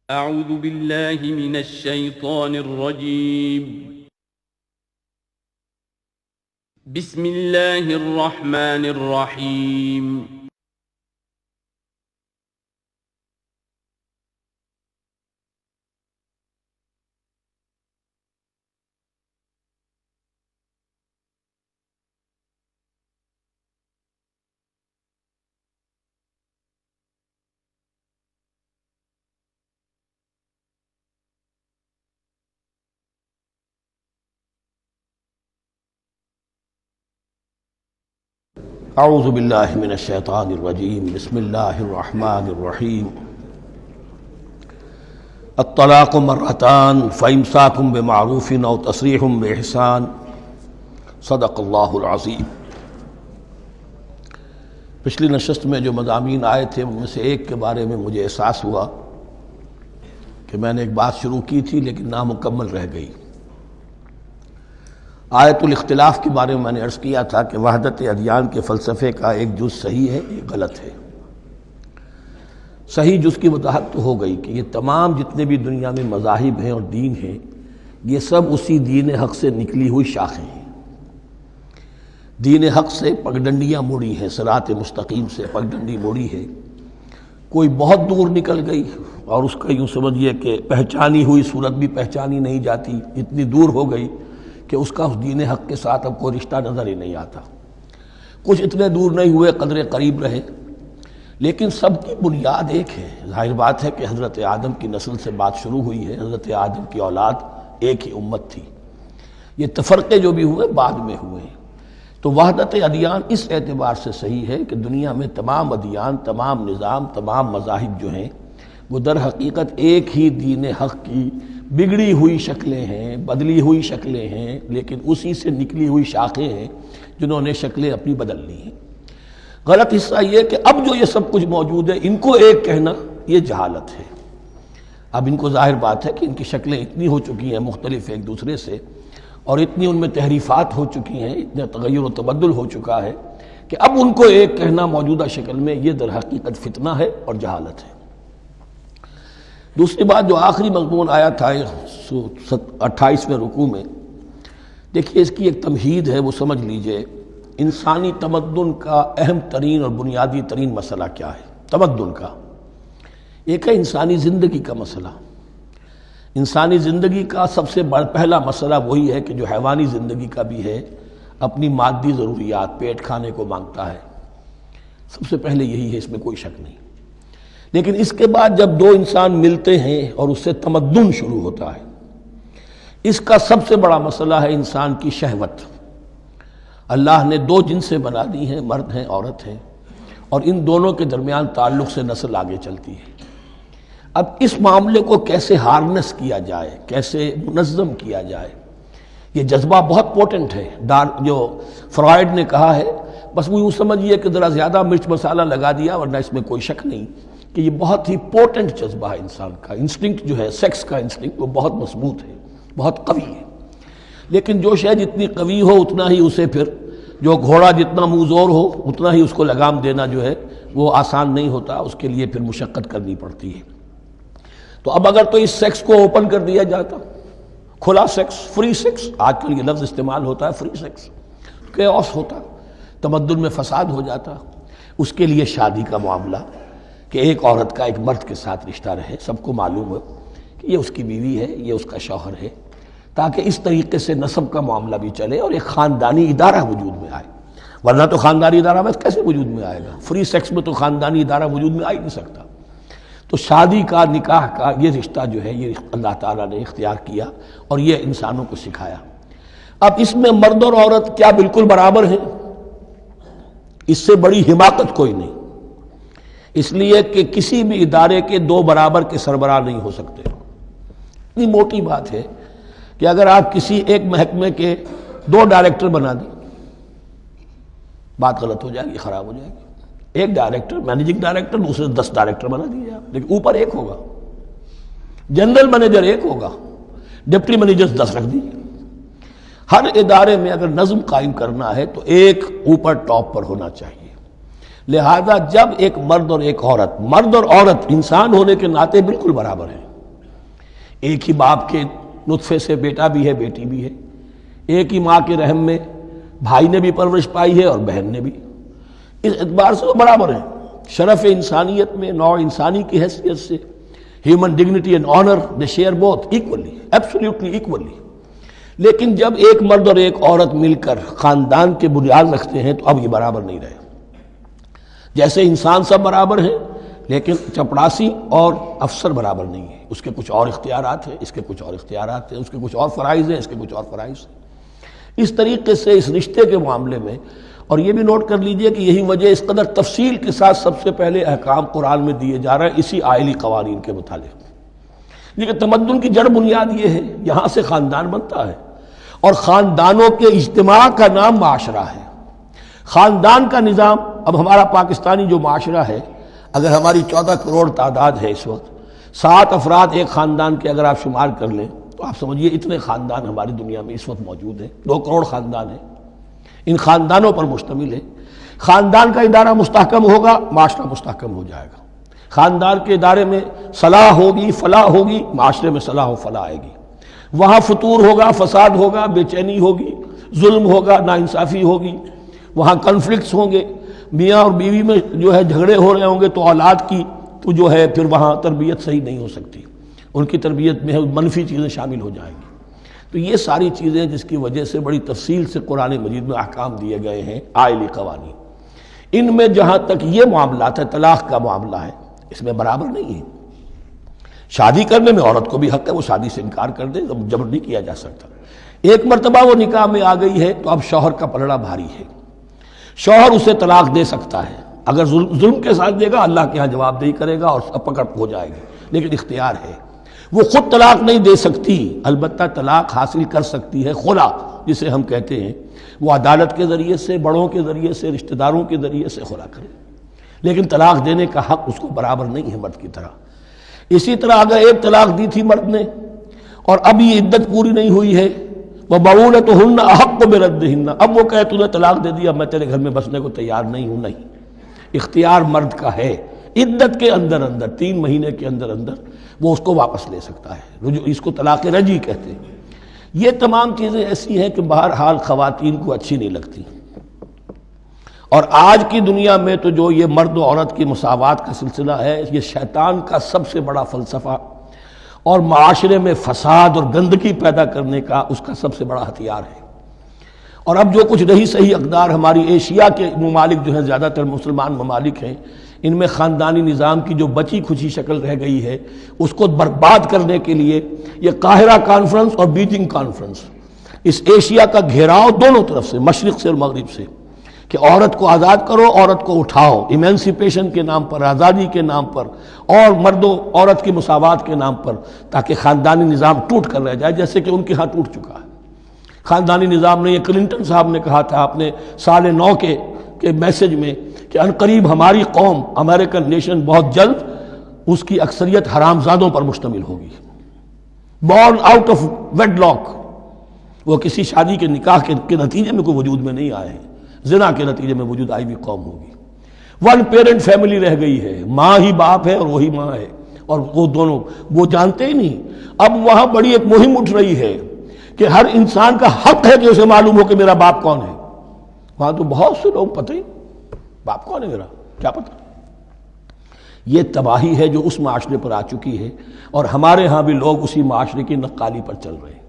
اعوذ باللہ من الشیطان الرجیم بسم اللہ الرحمن الرحیم اعوذ باللہ من الشیطان الرجیم بسم اللہ الرحمن الرحیم الطلاق مرتان فامساک بمعروف او تسریح باحسان صدق اللہ العظیم۔ پچھلی نشست میں جو مضامین آئے تھے ان میں سے ایک کے بارے میں مجھے احساس ہوا کہ میں نے ایک بات شروع کی تھی لیکن نامکمل رہ گئی۔ آیت الاختلاف کے بارے میں نے عرض کیا تھا کہ وحدت ادیان کے فلسفے کا ایک جز صحیح ہے، ایک غلط ہے۔ صحیح جز کی وضاحت تو ہو گئی کہ یہ تمام جتنے بھی دنیا میں مذاہب ہیں اور دین ہیں یہ سب اسی دین حق سے نکلی ہوئی شاخیں ہیں۔ دین حق سے پگڈنڈیاں موڑی ہیں، صراط مستقیم سے پگڈنڈی موڑی ہے، کوئی بہت دور نکل گئی اور اس کا یوں سمجھیے کہ پہچانی ہوئی صورت بھی پہچانی نہیں جاتی، اتنی دور ہو گئی کہ اس کا اس دین حق کے ساتھ اب کوئی رشتہ نظر ہی نہیں آتا۔ کچھ اتنے دور نہیں ہوئے، قدرے قریب رہے، لیکن سب کی بنیاد ایک ہے۔ ظاہر بات ہے کہ حضرت آدم کی نسل سے بات شروع ہوئی ہے، حضرت آدم کی اولاد ایک ہی امت تھی، یہ تفرقے جو بھی ہوئے بعد میں ہوئے ہیں۔ تو وحدت ادیان اس اعتبار سے صحیح ہے کہ دنیا میں تمام ادیان، تمام نظام، تمام مذاہب جو ہیں وہ در حقیقت ایک ہی دین حق کی بگڑی ہوئی شکلیں ہیں، بدلی ہوئی شکلیں ہیں، لیکن اسی سے نکلی ہوئی شاخیں ہیں جنہوں نے شکلیں اپنی بدل لی ہیں۔ غلط حصہ یہ کہ اب جو یہ سب کچھ موجود ہے ان کو ایک کہنا یہ جہالت ہے۔ اب ان کو ظاہر بات ہے کہ ان کی شکلیں اتنی ہو چکی ہیں مختلف ایک دوسرے سے، اور اتنی ان میں تحریفات ہو چکی ہیں، اتنا تغیر و تبدل ہو چکا ہے کہ اب ان کو ایک کہنا موجودہ شکل میں یہ در حقیقت فتنہ ہے اور جہالت ہے۔ دوسری بات جو آخری مضمون آیا تھا 28ویں رکوع میں، دیکھیے اس کی ایک تمہید ہے، وہ سمجھ لیجئے۔ انسانی تمدن کا اہم ترین اور بنیادی ترین مسئلہ کیا ہے تمدن کا؟ ایک ہے انسانی زندگی کا مسئلہ۔ انسانی زندگی کا سب سے پہلا مسئلہ وہی ہے کہ جو حیوانی زندگی کا بھی ہے، اپنی مادی ضروریات، پیٹ کھانے کو مانگتا ہے، سب سے پہلے یہی ہے، اس میں کوئی شک نہیں۔ لیکن اس کے بعد جب دو انسان ملتے ہیں اور اس سے تمدن شروع ہوتا ہے، اس کا سب سے بڑا مسئلہ ہے انسان کی شہوت۔ اللہ نے دو جنسیں بنا دی ہیں، مرد ہیں، عورت ہیں، اور ان دونوں کے درمیان تعلق سے نسل آگے چلتی ہے۔ اب اس معاملے کو کیسے ہارنس کیا جائے، کیسے منظم کیا جائے، یہ جذبہ بہت پوٹنٹ ہے۔ جو فرائڈ نے کہا ہے، بس وہ یوں سمجھیے کہ ذرا زیادہ مرچ مسالہ لگا دیا، ورنہ اس میں کوئی شک نہیں کہ یہ بہت ہی پوٹنٹ جذبہ ہے انسان کا۔ انسٹنکٹ جو ہے، سیکس کا انسٹنکٹ، وہ بہت مضبوط ہے، بہت قوی ہے۔ لیکن جو شے جتنی قوی ہو اتنا ہی اسے پھر، جو گھوڑا جتنا منہ زور ہو اتنا ہی اس کو لگام دینا جو ہے وہ آسان نہیں ہوتا، اس کے لیے پھر مشقت کرنی پڑتی ہے۔ تو اب اگر تو اس سیکس کو اوپن کر دیا جاتا، کھلا سیکس، فری سیکس، آج کل یہ لفظ استعمال ہوتا ہے، فری سیکس، کیوس ہوتا، تمدن میں فساد ہو جاتا۔ اس کے لیے شادی کا معاملہ کہ ایک عورت کا ایک مرد کے ساتھ رشتہ رہے، سب کو معلوم ہو کہ یہ اس کی بیوی ہے، یہ اس کا شوہر ہے، تاکہ اس طریقے سے نسب کا معاملہ بھی چلے اور ایک خاندانی ادارہ وجود میں آئے۔ ورنہ تو خاندانی ادارہ بس کیسے وجود میں آئے گا؟ فری سیکس میں تو خاندانی ادارہ وجود میں آ ہی نہیں سکتا۔ تو شادی کا، نکاح کا یہ رشتہ جو ہے یہ اللہ تعالیٰ نے اختیار کیا اور یہ انسانوں کو سکھایا۔ اب اس میں مرد اور عورت کیا بالکل برابر ہیں؟ اس سے بڑی حماقت کوئی نہیں، اس لیے کہ کسی بھی ادارے کے دو برابر کے سربراہ نہیں ہو سکتے۔ اتنی موٹی بات ہے کہ اگر آپ کسی ایک محکمے کے دو ڈائریکٹر بنا دیں، بات غلط ہو جائے گی، خراب ہو جائے گی۔ ایک ڈائریکٹر، مینیجنگ ڈائریکٹر، دوسرے 10 ڈائریکٹر بنا دیجیے آپ، لیکن اوپر ایک ہوگا، جنرل مینیجر ایک ہوگا، ڈپٹی مینیجر 10 رکھ دیجیے۔ ہر ادارے میں اگر نظم قائم کرنا ہے تو ایک اوپر ٹاپ پر ہونا چاہیے۔ لہذا جب ایک مرد اور ایک عورت، مرد اور عورت انسان ہونے کے ناطے بالکل برابر ہیں، ایک ہی باپ کے نطفے سے بیٹا بھی ہے بیٹی بھی ہے، ایک ہی ماں کے رحم میں بھائی نے بھی پرورش پائی ہے اور بہن نے بھی، اس اعتبار سے وہ برابر ہیں، شرف انسانیت میں، نوع انسانی کی حیثیت سے، human dignity and honour they share both equally, absolutely equally. لیکن جب ایک مرد اور ایک عورت مل کر خاندان کے بنیاد رکھتے ہیں تو اب یہ برابر نہیں رہے۔ جیسے انسان سب برابر ہیں لیکن چپڑاسی اور افسر برابر نہیں ہے، اس کے کچھ اور اختیارات ہیں، اس کے کچھ اور اختیارات ہیں، اس کے کچھ اور فرائض ہیں، اس کے کچھ اور فرائض ہیں۔ اس طریقے سے اس رشتے کے معاملے میں، اور یہ بھی نوٹ کر لیجئے کہ یہی وجہ اس قدر تفصیل کے ساتھ سب سے پہلے احکام قرآن میں دیے جا رہے ہیں اسی آئلی قوانین کے متعلق، لیکن تمدن کی جڑ بنیاد یہ ہے، یہاں سے خاندان بنتا ہے، اور خاندانوں کے اجتماع کا نام معاشرہ ہے۔ خاندان کا نظام، اب ہمارا پاکستانی جو معاشرہ ہے، اگر ہماری 14 کروڑ تعداد ہے اس وقت، 7 افراد ایک خاندان کے اگر آپ شمار کر لیں تو آپ سمجھیے اتنے خاندان ہماری دنیا میں اس وقت موجود ہیں، 2 کروڑ خاندان ہیں، ان خاندانوں پر مشتمل ہے۔ خاندان کا ادارہ مستحکم ہوگا، معاشرہ مستحکم ہو جائے گا۔ خاندان کے ادارے میں صلاح ہوگی، فلاح ہوگی، معاشرے میں صلاح و فلاح آئے گی۔ وہاں فتور ہوگا، فساد ہوگا، بے چینی ہوگی، ظلم ہوگا، ناانصافی ہوگی، وہاں کنفلکٹس ہوں گے، میاں اور بیوی میں جو ہے جھگڑے ہو رہے ہوں گے تو اولاد کی تو جو ہے پھر وہاں تربیت صحیح نہیں ہو سکتی، ان کی تربیت میں منفی چیزیں شامل ہو جائیں گی۔ تو یہ ساری چیزیں جس کی وجہ سے بڑی تفصیل سے قرآن مجید میں احکام دیے گئے ہیں آئلی قوانین، ان میں جہاں تک یہ معاملات ہے، طلاق کا معاملہ ہے، اس میں برابر نہیں ہے۔ شادی کرنے میں عورت کو بھی حق ہے، وہ شادی سے انکار کر دے، جبر نہیں کیا جا سکتا۔ ایک مرتبہ وہ نکاح میں آ گئی ہے تو اب شوہر کا پلڑا بھاری ہے، شوہر اسے طلاق دے سکتا ہے، اگر ظلم کے ساتھ دے گا اللہ کے ہاں جواب دہی کرے گا اور پکڑ ہو جائے گی، لیکن اختیار ہے، وہ خود طلاق نہیں دے سکتی، البتہ طلاق حاصل کر سکتی ہے، خلا جسے ہم کہتے ہیں، وہ عدالت کے ذریعے سے، بڑوں کے ذریعے سے، رشتہ داروں کے ذریعے سے خلا کرے، لیکن طلاق دینے کا حق اس کو برابر نہیں ہے مرد کی طرح۔ اسی طرح اگر ایک طلاق دی تھی مرد نے اور اب یہ عدت پوری نہیں ہوئی ہے، وَبَعُولَتُهُنَّ أَحَقُّ بِرَدِّهِنَّ، اب وہ کہے تو نے طلاق دے دیا، میں تیرے گھر میں بسنے کو تیار نہیں ہوں، نہیں، اختیار مرد کا ہے، عدت کے اندر 3 مہینے کے اندر وہ اس کو واپس لے سکتا ہے، اس کو طلاق رجعی کہتے ہیں۔ یہ تمام چیزیں ایسی ہیں کہ بہرحال خواتین کو اچھی نہیں لگتی، اور آج کی دنیا میں تو جو یہ مرد و عورت کی مساوات کا سلسلہ ہے، یہ شیطان کا سب سے بڑا فلسفہ اور معاشرے میں فساد اور گندگی پیدا کرنے کا اس کا سب سے بڑا ہتھیار ہے۔ اور اب جو کچھ رہی صحیح اقدار ہماری ایشیا کے ممالک جو ہیں، زیادہ تر مسلمان ممالک ہیں، ان میں خاندانی نظام کی جو بچی کھچی شکل رہ گئی ہے اس کو برباد کرنے کے لیے یہ قاہرہ کانفرنس اور بیجنگ کانفرنس، اس ایشیا کا گھیراؤ دونوں طرف سے، مشرق سے اور مغرب سے، کہ عورت کو آزاد کرو، عورت کو اٹھاؤ، ایمینسیپیشن کے نام پر، آزادی کے نام پر، اور مرد و عورت کی مساوات کے نام پر، تاکہ خاندانی نظام ٹوٹ کر رہ جائے، جیسے کہ ان کے ہاں ٹوٹ چکا ہے خاندانی نظام نے۔ یہ کلنٹن صاحب نے کہا تھا اپنے سال 9 کے میسج میں کہ عنقریب ہماری قوم، امریکن نیشن، بہت جلد اس کی اکثریت حرامزادوں پر مشتمل ہوگی، born out of wedlock, وہ کسی شادی کے نکاح کے نتیجے میں کوئی وجود میں نہیں آئے ہیں، زنا کے نتیجے میں وجود آئی بھی قوم ہوگی۔ 1 پیرنٹ فیملی رہ گئی ہے، ماں ہی باپ ہے اور وہی ماں ہے، اور وہ دونوں وہ جانتے ہی نہیں۔ اب وہاں بڑی ایک مہم اٹھ رہی ہے کہ ہر انسان کا حق ہے کہ اسے معلوم ہو کہ میرا باپ کون ہے۔ وہاں تو بہت سے لوگ پتہ ہی باپ کون ہے میرا، کیا پتہ۔ یہ تباہی ہے جو اس معاشرے پر آ چکی ہے، اور ہمارے ہاں بھی لوگ اسی معاشرے کی نقالی پر چل رہے ہیں۔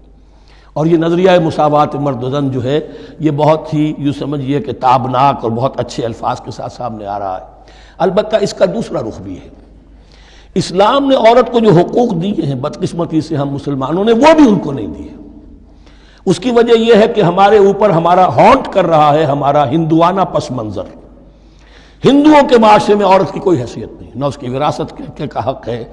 اور یہ نظریہ مساوات مرد و زن جو ہے، یہ بہت ہی یوں سمجھیے کہ تابناک اور بہت اچھے الفاظ کے ساتھ سامنے آ رہا ہے۔ البتہ اس کا دوسرا رخ بھی ہے، اسلام نے عورت کو جو حقوق دیے ہیں بدقسمتی سے ہم مسلمانوں نے وہ بھی ان کو نہیں دیے۔ اس کی وجہ یہ ہے کہ ہمارے اوپر ہمارا ہانٹ کر رہا ہے ہمارا ہندوانہ پس منظر۔ ہندوؤں کے معاشرے میں عورت کی کوئی حیثیت نہیں، نہ اس کی وراثت کا حق ہے،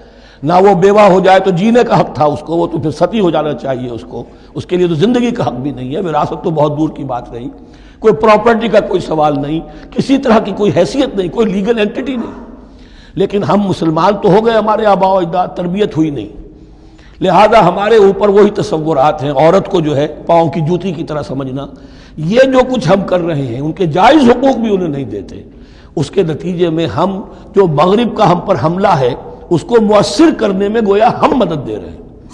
نہ وہ بیوہ ہو جائے تو جینے کا حق تھا اس کو، وہ تو پھر ستی ہو جانا چاہیے اس کو، اس کے لیے تو زندگی کا حق بھی نہیں ہے، وراثت تو بہت دور کی بات رہی، کوئی پراپرٹی کا کوئی سوال نہیں، کسی طرح کی کوئی حیثیت نہیں، کوئی لیگل اینٹیٹی نہیں۔ لیکن ہم مسلمان تو ہو گئے، ہمارے آباء و اجداد، تربیت ہوئی نہیں، لہذا ہمارے اوپر وہی تصورات ہیں، عورت کو جو ہے پاؤں کی جوتی کی طرح سمجھنا۔ یہ جو کچھ ہم کر رہے ہیں ان کے جائز حقوق بھی انہیں نہیں دیتے، اس کے نتیجے میں ہم جو مغرب کا ہم پر حملہ ہے اس کو مؤثر کرنے میں گویا ہم مدد دے رہے ہیں۔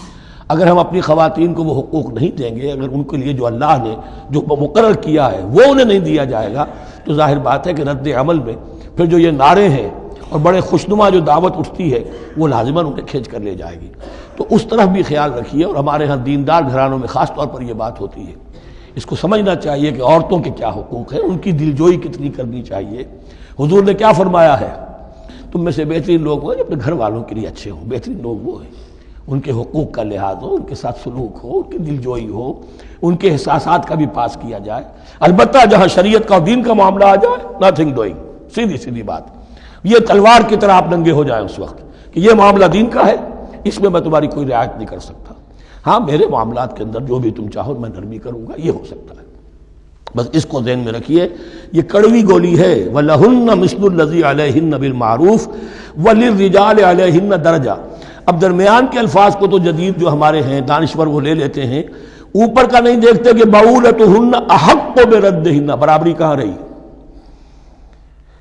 اگر ہم اپنی خواتین کو وہ حقوق نہیں دیں گے، اگر ان کے لیے جو اللہ نے جو مقرر کیا ہے وہ انہیں نہیں دیا جائے گا، تو ظاہر بات ہے کہ رد عمل میں پھر جو یہ نعرے ہیں اور بڑے خوشنما جو دعوت اٹھتی ہے وہ لازماً انہیں کھینچ کر لے جائے گی۔ تو اس طرف بھی خیال رکھیے، اور ہمارے ہاں دیندار گھرانوں میں خاص طور پر یہ بات ہوتی ہے، اس کو سمجھنا چاہیے کہ عورتوں کے کیا حقوق ہیں، ان کی دلجوئی کتنی کرنی چاہیے۔ حضور نے کیا فرمایا ہے؟ تم میں سے بہترین لوگ وہ ہیں جو اپنے گھر والوں کے لیے اچھے ہوں۔ بہترین لوگ وہ ہیں ان کے حقوق کا لحاظ ہو، ان کے ساتھ سلوک ہو، ان کی دلجوئی ہو، ان کے احساسات کا بھی پاس کیا جائے۔ البتہ جہاں شریعت کا اور دین کا معاملہ آ جائے، نتھنگ ڈوئنگ، سیدھی سیدھی بات، یہ تلوار کی طرح آپ ننگے ہو جائیں اس وقت کہ یہ معاملہ دین کا ہے، اس میں میں تمہاری کوئی رعایت نہیں کر سکتا۔ ہاں میرے معاملات کے اندر جو بھی تم چاہو میں نرمی کروں گا، یہ ہو سکتا ہے۔ بس اس کو ذہن میں رکھیے، یہ کڑوی گولی ہے۔ وَلَهُنَّ مِثْلُ الَّذِي عَلَيْهِنَّ بِالْمَعْرُوفِ وَلِلرِّجَالِ عَلَيْهِنَّ دَرَجَةٌ۔ اب درمیان کے الفاظ کو تو جدید جو ہمارے ہیں دانشور وہ لے لیتے ہیں، اوپر کا نہیں دیکھتے کہ بَعُولَتُهُنَّ أَحَقُّ بِرَدِّهِنَّ، برابری کہاں رہی؟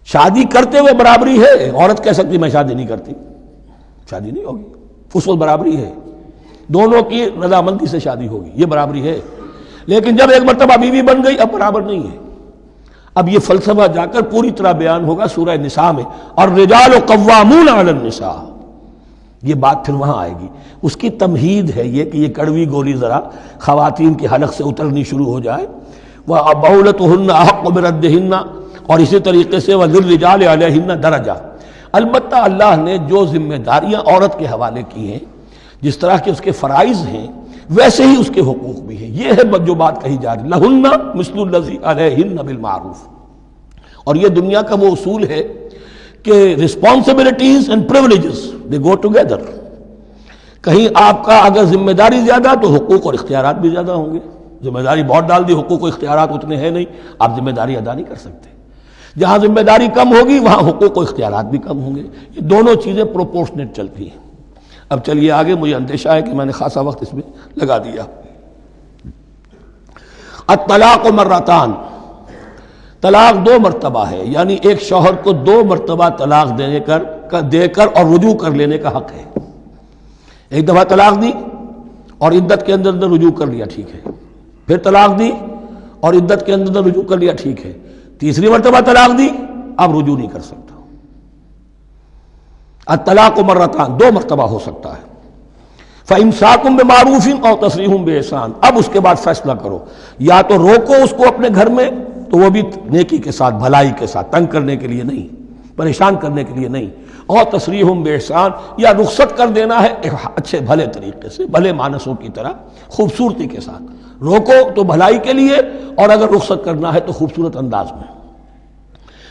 شادی کرتے ہوئے برابری ہے، عورت کہہ سکتی میں شادی نہیں کرتی، شادی نہیں ہوگی، اس وقت برابری ہے، دونوں کی رضامندی سے شادی ہوگی، یہ برابری ہے۔ لیکن جب ایک مرتبہ بیوی بن گئی اب برابر نہیں ہے۔ اب یہ فلسفہ جا کر پوری طرح بیان ہوگا سورہ نساء میں، اور رجال قوامون علی النساء، یہ بات پھر وہاں آئے گی۔ اس کی تمہید ہے یہ کہ یہ کڑوی گولی ذرا خواتین کے حلق سے اترنی شروع ہو جائے۔ وَبَعُولَتُهُنَّ أَحَقُّ بِرَدِّهِنَّ، اور اسی طریقے سے وَلِلرِّجَالِ عَلَيْهِنَّ دَرَجَةٌ۔ البتہ اللہ نے جو ذمہ داریاں عورت کے حوالے کی ہیں، جس طرح کے اس کے فرائض ہیں ویسے ہی اس کے حقوق بھی ہیں۔ یہ ہے جو بات کہی جا رہی، لَهُنَّ مِثْلُ الَّذِي عَلَيْهِنَّ بِالْمَعْرُوفِ۔ اور یہ دنیا کا وہ اصول ہے کہ responsibilities and privileges they go together۔ کہیں آپ کا اگر ذمہ داری زیادہ تو حقوق اور اختیارات بھی زیادہ ہوں گے۔ ذمہ داری بہت ڈال دی، حقوق و اختیارات اتنے ہیں نہیں، آپ ذمہ داری ادا نہیں کر سکتے۔ جہاں ذمہ داری کم ہوگی وہاں حقوق و اختیارات بھی کم ہوں گے۔ یہ دونوں چیزیں پروپورشنیٹ چلتی ہیں۔ اب چلیے آگے، مجھے اندیشہ ہے کہ میں نے خاصا وقت اس میں لگا دیا۔ الطلاق مرتان، طلاق دو مرتبہ ہے، یعنی ایک شوہر کو دو مرتبہ طلاق دے کر اور رجوع کر لینے کا حق ہے۔ ایک دفعہ طلاق دی اور عدت کے اندر رجوع کر لیا، ٹھیک ہے، پھر طلاق دی اور عدت کے اندر رجوع کر لیا، ٹھیک ہے، تیسری مرتبہ طلاق دی، اب رجوع نہیں کر سکتا۔ الطلاق مرتان، دو مرتبہ ہو سکتا ہے۔ فَإِمْسَاكٌ بِمَعْرُوفٍ أَوْ تَسْرِيحٌ بِإِحْسَانٍ، اب اس کے بعد فیصلہ کرو، یا تو روکو اس کو اپنے گھر میں تو وہ بھی نیکی کے ساتھ، بھلائی کے ساتھ، تنگ کرنے کے لیے نہیں، پریشان کرنے کے لیے نہیں، اور تسریح بِإِحْسَان، یا رخصت کر دینا ہے اچھے بھلے طریقے سے، بھلے مانسوں کی طرح خوبصورتی کے ساتھ۔ روکو تو بھلائی کے لیے، اور اگر رخصت کرنا ہے تو خوبصورت انداز میں۔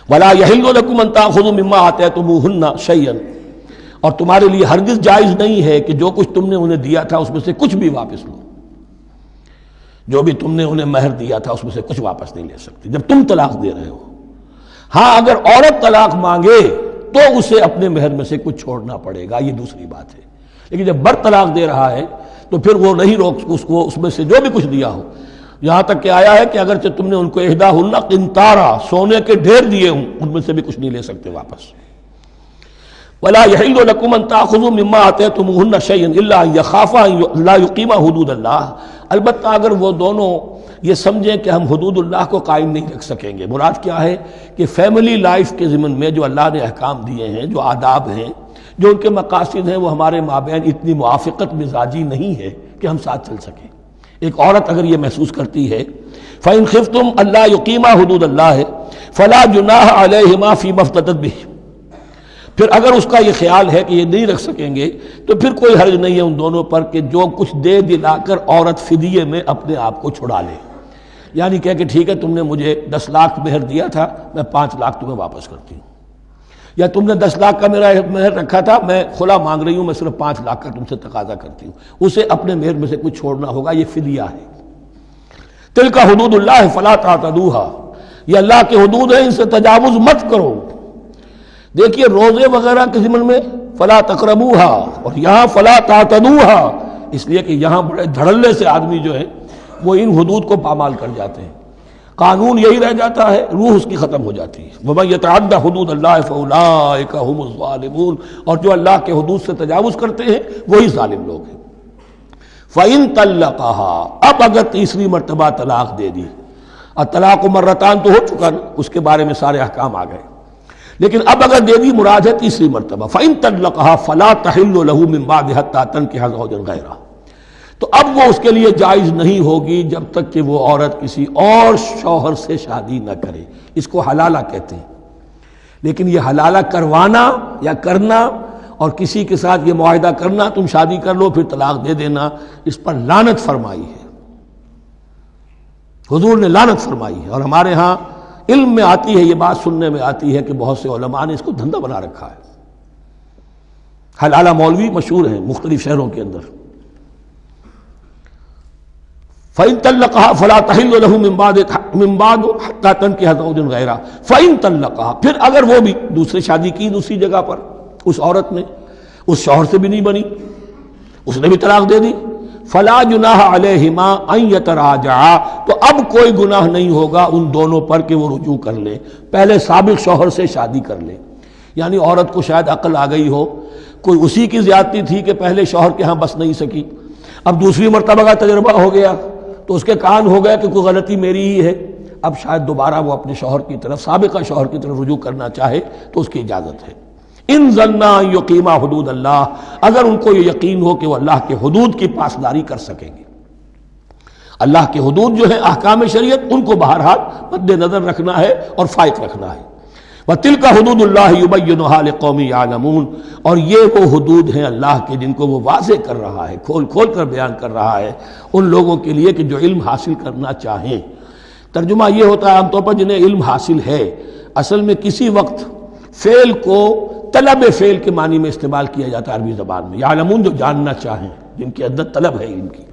وَلَا يَحِلُّ لَكُمْ أَن تَأْخُذُوا مِمَّا آتَيْتُمُوهُنَّ شَيْئًا، اور تمہارے لیے ہرگز جائز نہیں ہے کہ جو کچھ تم نے انہیں دیا تھا اس میں سے کچھ بھی واپس لو۔ جو بھی تم نے انہیں مہر دیا تھا اس میں سے کچھ واپس نہیں لے سکتے جب تم طلاق دے رہے ہو۔ ہاں اگر عورت طلاق مانگے تو اسے اپنے مہر میں سے کچھ چھوڑنا پڑے گا، یہ دوسری بات ہے، لیکن جب بر طلاق دے رہا ہے تو پھر وہ نہیں روک اس کو اس میں سے جو بھی کچھ دیا ہو۔ یہاں تک کہ آیا ہے کہ اگرچہ تم نے ان کو احداہن قنطارا، سونے کے ڈھیر دیے ہوں، ان میں سے بھی کچھ نہیں لے سکتے واپس۔ وَلَا يَحِلُّ لَكُمْ أَن تَأْخُذُوا مِمَّا آتَيْتُمُوهُنَّ شَيْئًا إِلَّا أَن يَخَافَا أَن لَّا يُقِيمَا حُدُودَ اللَّهِ، البتہ اگر وہ دونوں یہ سمجھیں کہ ہم حدود اللہ کو قائم نہیں رکھ سکیں گے۔ مراد کیا ہے کہ فیملی لائف کے ضمن میں جو اللہ نے احکام دیے ہیں، جو آداب ہیں، جو ان کے مقاصد ہیں، وہ ہمارے مابین اتنی موافقت مزاجی نہیں ہے کہ ہم ساتھ چل سکیں۔ ایک عورت اگر یہ محسوس کرتی ہے فَإِنْ خِفْتُمْ أَلَّا يُقِيمَا حُدُودَ اللَّهِ فَلَا جُنَاحَ عَلَيْهِمَا فِي مَا افْتَدَتْ بِهِ، پھر اگر اس کا یہ خیال ہے کہ یہ نہیں رکھ سکیں گے تو پھر کوئی حرج نہیں ہے ان دونوں پر کہ جو کچھ دے دلا کر عورت فدیے میں اپنے آپ کو چھڑا لے، یعنی کہہ کہ ٹھیک ہے تم نے مجھے 10 لاکھ مہر دیا تھا، میں 5 لاکھ تمہیں واپس کرتی ہوں، یا تم نے 10 لاکھ کا میرا مہر رکھا تھا، میں خلا مانگ رہی ہوں، میں صرف 5 لاکھ کا تم سے تقاضا کرتی ہوں، اسے اپنے مہر میں سے کچھ چھوڑنا ہوگا، یہ فدیہ ہے۔ تلک حدود اللہ فلا تعتدوها، یہ اللہ کے حدود ہیں، ان سے تجاوز مت کرو۔ دیکھیے روزے وغیرہ کے ضمن میں فلا تقربوها، اور یہاں فلا تعتدوها، اس لیے کہ یہاں بڑے دھڑلے سے آدمی جو ہے وہ ان حدود کو پامال کر جاتے ہیں، قانون یہی رہ جاتا ہے، روح اس کی ختم ہو جاتی ہے۔ وَمَن يَتَعَدَّ حُدُودَ اللَّهِ فَأُولَٰئِكَ هُمُ الظَّالِمُونَ، اور جو اللہ کے حدود سے تجاوز کرتے ہیں وہی ظالم لوگ ہیں۔ فَإِن طَلَّقَهَا، اب اگر تیسری مرتبہ طلاق دے دی، الطلاق مرتان تو ہو چکا نا، اس کے بارے میں سارے احکام آ گئے، لیکن اب اگر دے دی مراد ہے تیسری مرتبہ، فَإِن طَلَّقَهَا فَلَا تَحِلُّ لَهُ مِن بَعْدِ حَتَّى تَنكِحَ زَوْجًا غَيْرَهُ، تو اب وہ اس کے لیے جائز نہیں ہوگی جب تک کہ وہ عورت کسی اور شوہر سے شادی نہ کرے۔ اس کو حلالہ کہتے ہیں، لیکن یہ حلالہ کروانا یا کرنا اور کسی کے ساتھ یہ معاہدہ کرنا تم شادی کر لو پھر طلاق دے دینا، اس پر لعنت فرمائی ہے، حضور نے لعنت فرمائی ہے۔ اور ہمارے ہاں علم میں آتی ہے، یہ بات سننے میں آتی ہے کہ بہت سے علماء نے اس کو دھندا بنا رکھا ہے۔ حلالہ مولوی مشہور ہیں مختلف شہروں کے اندر۔ فَإِن طَلَّقَهَا فَلَا تَحِلُّ لَهُ مِن بَعْدُ حَتَّى تَنكِحَ زَوْجًا غَيْرَهُ فَإِن طَلَّقَهَا، پھر اگر وہ بھی دوسری شادی کی دوسری جگہ پر، اس عورت نے اس شوہر سے بھی نہیں بنی، اس نے بھی طلاق دے دی، فَلَا جُنَاحَ عَلَيْهِمَا أَن يَتَرَاجَعَا، تو اب کوئی گناہ نہیں ہوگا ان دونوں پر کہ وہ رجوع کر لیں، پہلے سابق شوہر سے شادی کر لیں۔ یعنی عورت کو شاید عقل آ گئی ہو، کوئی اسی کی زیادتی تھی کہ پہلے شوہر کے ہاں بس نہیں سکی، اب دوسری مرتبہ کا تجربہ ہو گیا تو اس کے کان ہو گیا کہ کوئی غلطی میری ہی ہے، اب شاید دوبارہ وہ اپنے شوہر کی طرف، سابقہ شوہر کی طرف رجوع کرنا چاہے تو اس کی اجازت ہے۔ ان ظنا یقیما حدود اللہ، اگر ان کو یہ یقین ہو کہ وہ اللہ کے حدود کی پاسداری کر سکیں گے۔ اللہ کے حدود جو ہیں احکام شریعت، ان کو بہرحال مد نظر رکھنا ہے اور فائق رکھنا ہے۔ وَتِلْكَ حُدُودُ اللَّهِ يُبَيِّنُهَا لِقَوْمٍ يَعْلَمُونَ، اور یہ وہ حدود ہیں اللہ کے جن کو وہ واضح کر رہا ہے، کھول کھول کر بیان کر رہا ہے ان لوگوں کے لیے کہ جو علم حاصل کرنا چاہیں۔ ترجمہ یہ ہوتا ہے عام طور پر جنہیں علم حاصل ہے، اصل میں کسی وقت فعل کو طلب فعل کے معنی میں استعمال کیا جاتا ہے عربی زبان میں، یعلمون جو جاننا چاہیں، جن کی عدت طلب ہے علم کی۔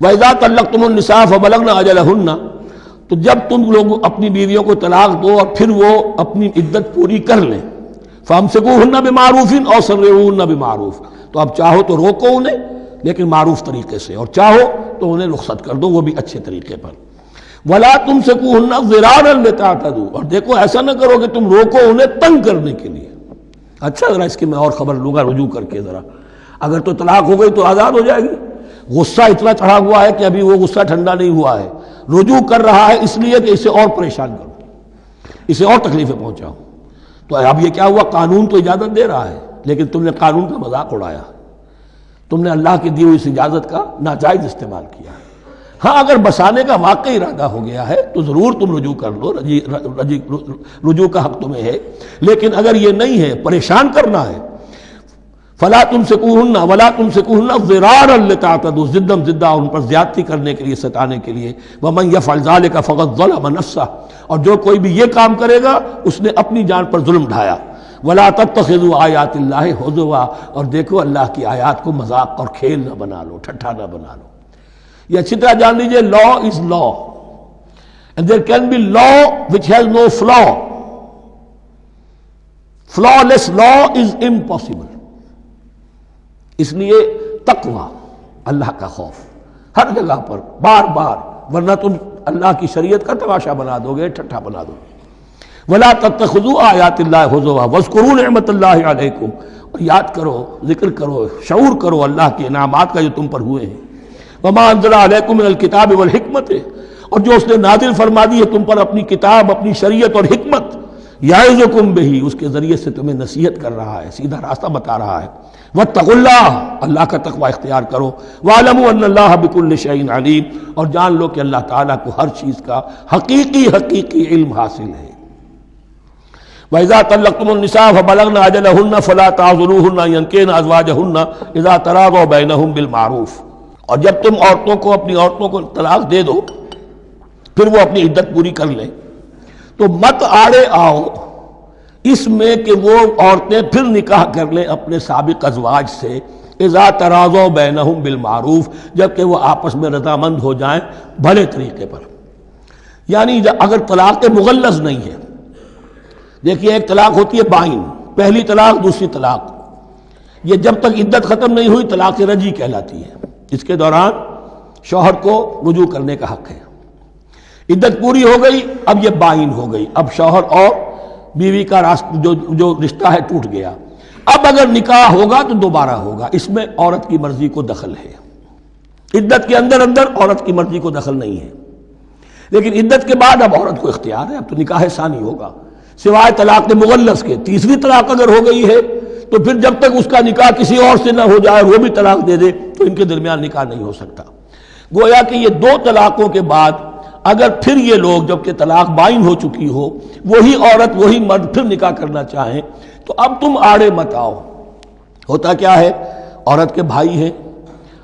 وَإِذَا طَلَّقْتُمُ النِّسَاءَ فَبَلَغْنَ أَجَلَهُنَّ، تو جب تم لوگ اپنی بیویوں کو طلاق دو اور پھر وہ اپنی عدت پوری کر لیں، فَأَمْسِكُوهُنَّ بِمَعْرُوفٍ أَوْ سَرِّحُوهُنَّ بِمَعْرُوفٍ، تو اب چاہو تو روکو انہیں لیکن معروف طریقے سے، اور چاہو تو انہیں رخصت کر دو وہ بھی اچھے طریقے پر۔ وَلَا تُمْسِكُوهُنَّ ضِرَارًا لِتَعْتَدُوا، اور دیکھو ایسا نہ کرو کہ تم روکو انہیں تنگ کرنے کے لیے۔ اچھا ذرا اس کی میں اور خبر لوں گا رجوع کر کے، ذرا اگر تو طلاق ہو گئی تو آزاد ہو جائے گی، غصہ اتنا چڑھا ہوا ہے کہ ابھی وہ غصہ ٹھنڈا نہیں ہوا ہے، رجوع کر رہا ہے اس لیے کہ اسے اور پریشان کروں، اسے اور تکلیفیں پہنچاؤں۔ تو اب یہ کیا ہوا، قانون تو اجازت دے رہا ہے لیکن تم نے قانون کا مذاق اڑایا، تم نے اللہ کی دی ہوئی اس اجازت کا ناجائز استعمال کیا۔ ہاں اگر بسانے کا واقعی ارادہ ہو گیا ہے تو ضرور تم رجوع کر لو، رجوع کا حق تمہیں ہے، لیکن اگر یہ نہیں ہے، پریشان کرنا ہے، فلا تمسکوہن ولا تمسکوہن ضرارا لتعتدوا، ضدم ضدہ ان پر زیادتی کرنے کے لیے، ستانے کے لیے۔ ومن یفعل ذلک فقد ظلم نفسہ، اور جو کوئی بھی یہ کام کرے گا اس نے اپنی جان پر ظلم ڈھایا۔ ولا تتخذوا آیات اللہ ہزوا، اور دیکھو اللہ کی آیات کو مذاق اور کھیل نہ بنا لو، ٹھٹھا نہ بنا لو۔ یہ اچھی طرح جان لیجئے، law is law and there can be law which has no flaw. flawless law is impossible. اس لیے تقوی، اللہ کا خوف ہر جگہ پر بار بار، ورنہ تم اللہ کی شریعت کا تماشا بنا دو گے، ٹھٹھا بنا دو گے۔ وَلَا تَتَّخِذُوا آیَاتِ اللَّهِ هُزُوًا وَاذْكُرُوا نِعْمَتَ اللَّهِ عَلَيْكُمْ، اور یاد کرو، ذکر کرو، شعور کرو اللہ کے انعامات کا جو تم پر ہوئے ہیں۔ وَمَا أَنزَلَ عَلَيْكُم مِّنَ الْكِتَابِ وَالْحِكْمَةِ، اور جو اس نے نازل فرما دی ہے تم پر اپنی کتاب، اپنی شریعت اور حکمت، یعظکم بہ، اس کے ذریعے سے تمہیں نصیحت کر رہا ہے، سیدھا راستہ بتا رہا ہے۔ واتقوا اللہ، اللہ کا تقوی اختیار کرو۔ واعلموا ان اللہ بکل شیء علیم، اور جان لو کہ اللہ تعالیٰ کو ہر چیز کا حقیقی علم حاصل ہے۔ وَإِذَا طَلَّقْتُمُ النِّسَاءَ فَبَلَغْنَ أَجَلَهُنَّ فَلَا تَعْضُلُوهُنَّ أَن يَنكِحْنَ أَزْوَاجَهُنَّ إِذَا تَرَاضَوْا بَيْنَهُم بِالْمَعْرُوفِ، اور جب تم عورتوں کو، اپنی عورتوں کو طلاق دے دو پھر وہ اپنی عدت پوری کر لیں، تو مت آڑے آؤ اس میں کہ وہ عورتیں پھر نکاح کر لیں اپنے سابق ازواج سے، اذا تراضوا بینہم بالمعروف، جبکہ وہ آپس میں رضامند ہو جائیں بھلے طریقے پر۔ یعنی اگر طلاق مغلظ نہیں ہے، دیکھیے ایک طلاق ہوتی ہے بائن، پہلی طلاق، دوسری طلاق، یہ جب تک عدت ختم نہیں ہوئی طلاق رجعی کہلاتی ہے، اس کے دوران شوہر کو رجوع کرنے کا حق ہے۔ عدت پوری ہو گئی، اب یہ بائن ہو گئی، اب شوہر اور بیوی کا جو رشتہ ہے ٹوٹ گیا۔ اب اگر نکاح ہوگا تو دوبارہ ہوگا، اس میں عورت کی مرضی کو دخل ہے، عدت کے اندر عورت کی مرضی کو دخل نہیں ہے، لیکن عدت کے بعد اب عورت کو اختیار ہے، اب تو نکاح ثانی ہوگا سوائے طلاق مغلظ کے۔ تیسری طلاق اگر ہو گئی ہے تو پھر جب تک اس کا نکاح کسی اور سے نہ ہو جائے وہ بھی طلاق دے دے تو ان کے درمیان نکاح نہیں ہو سکتا۔ گویا کہ یہ دو طلاقوں کے بعد اگر پھر یہ لوگ جبکہ طلاق بائن ہو چکی ہو، وہی عورت وہی مرد پھر نکاح کرنا چاہیں تو اب تم آڑے مت آؤ۔ ہوتا کیا ہے، عورت کے بھائی ہیں،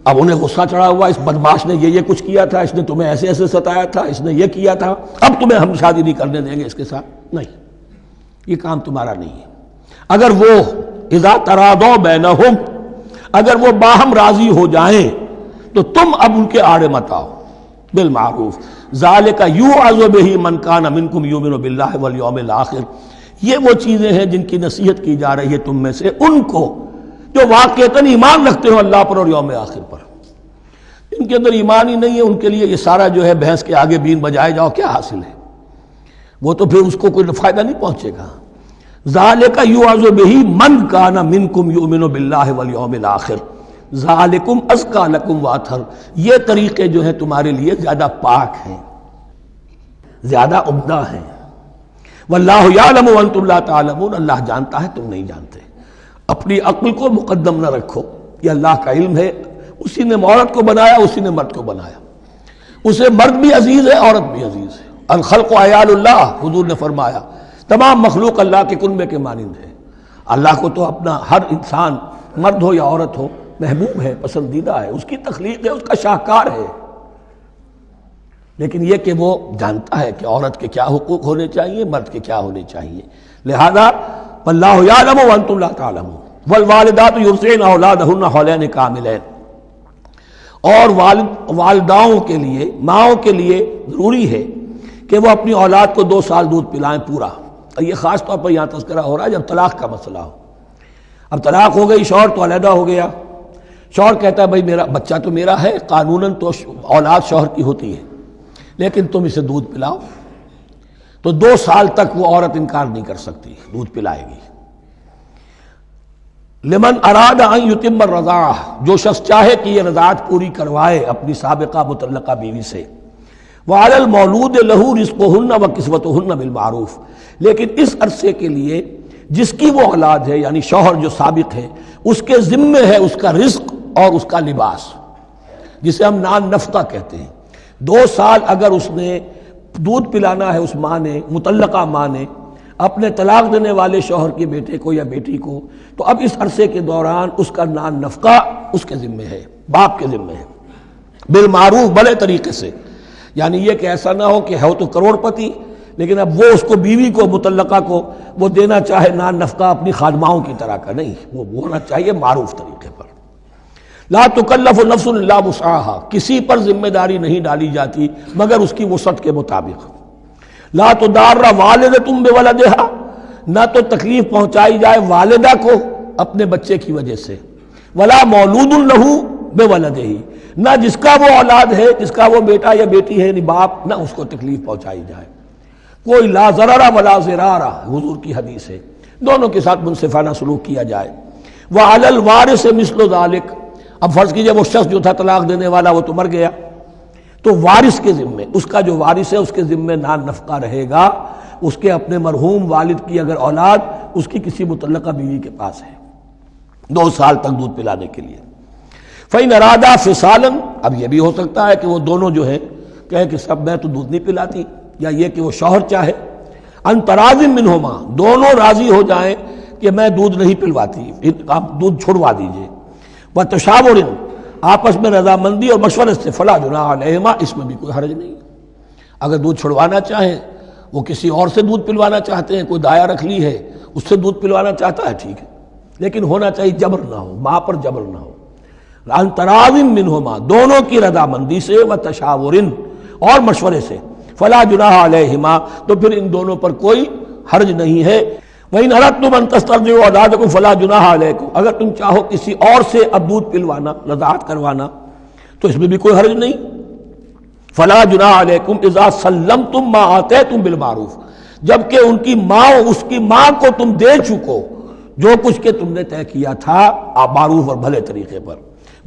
اب انہیں غصہ چڑھا ہوا، اس بدماش نے یہ کچھ کیا تھا، اس نے تمہیں ایسے ایسے ستایا تھا، اس نے یہ کیا تھا، اب تمہیں ہم شادی نہیں کرنے دیں گے اس کے ساتھ۔ نہیں، یہ کام تمہارا نہیں ہے۔ اگر وہ اذا تراضوا بینہم، اگر وہ باہم راضی ہو جائیں تو تم اب ان کے آڑے مت آؤ بالمعروف۔ ذالک یوعظ بہ من کان منکم یؤمن باللہ والیوم الآخر، یہ وہ چیزیں ہیں جن کی نصیحت کی جا رہی ہے تم میں سے ان کو جو واقعتاً ایمان رکھتے ہو اللہ پر اور یوم آخر پر۔ ان کے اندر ایمان ہی نہیں ہے، ان کے لیے یہ سارا جو ہے بھینس کے آگے بین بجائے جاؤ کیا حاصل ہے، وہ تو پھر اس کو کوئی فائدہ نہیں پہنچے گا۔ ذالک یوعظ بہ من کان منکم یؤمن باللہ والیوم الآخر ذالکم ازکی لکم واطہر، یہ طریقے جو ہیں تمہارے لیے زیادہ پاک ہیں، زیادہ عمدہ ہیں۔ واللہ یعلم وانتم لا تعلمون، اللہ جانتا ہے تم نہیں جانتے۔ اپنی عقل کو مقدم نہ رکھو، یہ اللہ کا علم ہے، اسی نے عورت کو بنایا، اسی نے مرد کو بنایا، اسے مرد بھی عزیز ہے عورت بھی عزیز ہے۔ الخلق عیال اللہ، حضور نے فرمایا تمام مخلوق اللہ کے کنبے کے مانند ہے۔ اللہ کو تو اپنا ہر انسان مرد ہو یا عورت ہو محبوب ہے، پسندیدہ ہے، اس کی تخلیق ہے، اس کا شاہکار ہے، لیکن یہ کہ وہ جانتا ہے کہ عورت کے کیا حقوق ہونے چاہیے، مرد کے کیا ہونے چاہیے۔ لہذا واللہ یعلم وانتم لا تعلمون والوالدات یرضعن اولادہن حولین کاملین، اور والداؤں کے لیے، ماؤں کے لیے ضروری ہے کہ وہ اپنی اولاد کو 2 سال دودھ پلائیں پورا۔ اور یہ خاص طور پر یہاں تذکرہ ہو رہا ہے جب طلاق کا مسئلہ ہو۔ اب طلاق ہو گئی، شوہر تو علیحدہ ہو گیا، شوہر کہتا ہے بھائی میرا بچہ تو میرا ہے، قانوناً تو اولاد شوہر کی ہوتی ہے، لیکن تم اسے دودھ پلاؤ، تو 2 سال تک وہ عورت انکار نہیں کر سکتی، دودھ پلائے گی۔ لمن اراد ان یتم الرضاعہ، جو شخص چاہے کہ یہ رضاعت پوری کروائے اپنی سابقہ مطلقہ بیوی سے۔ وعلی المولود لہ رزقہن وکسوتہن بالمعروف، لیکن اس عرصے کے لیے جس کی وہ اولاد ہے یعنی شوہر جو سابق ہے اس کے ذمے ہے اس کا رزق اور اس کا لباس، جسے ہم نان نفقہ کہتے ہیں۔ 2 سال اگر اس نے دودھ پلانا ہے اس ماں نے، مطلقہ ماں نے اپنے طلاق دینے والے شوہر کے بیٹے کو یا بیٹی کو، تو اب اس عرصے کے دوران اس کا نان نفقہ اس کے ذمے ہے، باپ کے ذمے ہے، بالمعروف، بھلے طریقے سے۔ یعنی یہ کہ ایسا نہ ہو کہ ہے تو کروڑ پتی لیکن اب وہ اس کو بیوی کو مطلقہ کو وہ دینا چاہے نان نفقہ اپنی خادماؤں کی طرح کا، نہیں، وہ ہونا چاہیے معروف طریقے پر۔ لا تکلف نفس الا وسعها، کسی پر ذمہ داری نہیں ڈالی جاتی مگر اس کی وسعت کے مطابق۔ لا تضار والدۃ بولدہا، نہ تو تکلیف پہنچائی جائے والدہ کو اپنے بچے کی وجہ سے، ولا مولود لہ بولدہ، نہ جس کا وہ اولاد ہے، جس کا وہ بیٹا یا بیٹی ہے یعنی باپ، نہ اس کو تکلیف پہنچائی جائے۔ کوئی لا ضرر ولا ضرار، حضور کی حدیث ہے، دونوں کے ساتھ منصفانہ سلوک کیا جائے۔ وعلی الوارث مثل ذلک، اب فرض کیجئے وہ شخص جو تھا طلاق دینے والا وہ تو مر گیا، تو وارث کے ذمے، اس کا جو وارث ہے اس کے ذمے نان نفقہ رہے گا، اس کے اپنے مرحوم والد کی اگر اولاد اس کی کسی مطلقہ بیوی کے پاس ہے 2 سال تک دودھ پلانے کے لیے۔ فَإِنْ أَرَادَا فِصَالًا، اب یہ بھی ہو سکتا ہے کہ وہ دونوں جو ہے کہیں کہ سب میں تو دودھ نہیں پلاتی، یا یہ کہ وہ شوہر چاہے ان تراض منہما، دونوں راضی ہو جائیں کہ میں دودھ نہیں پلواتی، آپ دودھ چھڑوا دیجئے، وتشاور، آپس میں رضامندی اور مشورے سے، فلا جناح علیہما، اس میں بھی کوئی حرج نہیں۔ اگر دودھ چھڑوانا چاہیں، وہ کسی اور سے دودھ پلوانا چاہتے ہیں، کوئی دایا رکھ لی ہے اس سے دودھ پلوانا چاہتا ہے، ٹھیک ہے، لیکن ہونا چاہیے جبر نہ ہو، ماں پر جبر نہ ہو۔ ان تراض منہما، دونوں کی رضامندی سے، وتشاور، اور مشورے سے، فلا جناح علیہما، تو پھر ان دونوں پر کوئی حرج نہیں ہے۔ وَإِنْ أَرَدْتُمْ أَنْ تَسْتَرْضِعُوا أَوْلَادَكُمْ فَلَا جُنَاحَ عَلَيْكُمْ، اگر تم چاہو کسی اور سے اب دودھ پلوانا، رضاعت کروانا، تو اس میں بھی کوئی حرج نہیں۔ فَلَا جُنَاحَ عَلَيْكُمْ إِذَا سَلَّمْتُمْ مَا آتَيْتُمْ بِالْمَعْرُوف، جبکہ ان کی ماں، اس کی ماں کو تم دے چکو جو کچھ کہ تم نے طے کیا تھا معروف اور بھلے طریقے پر.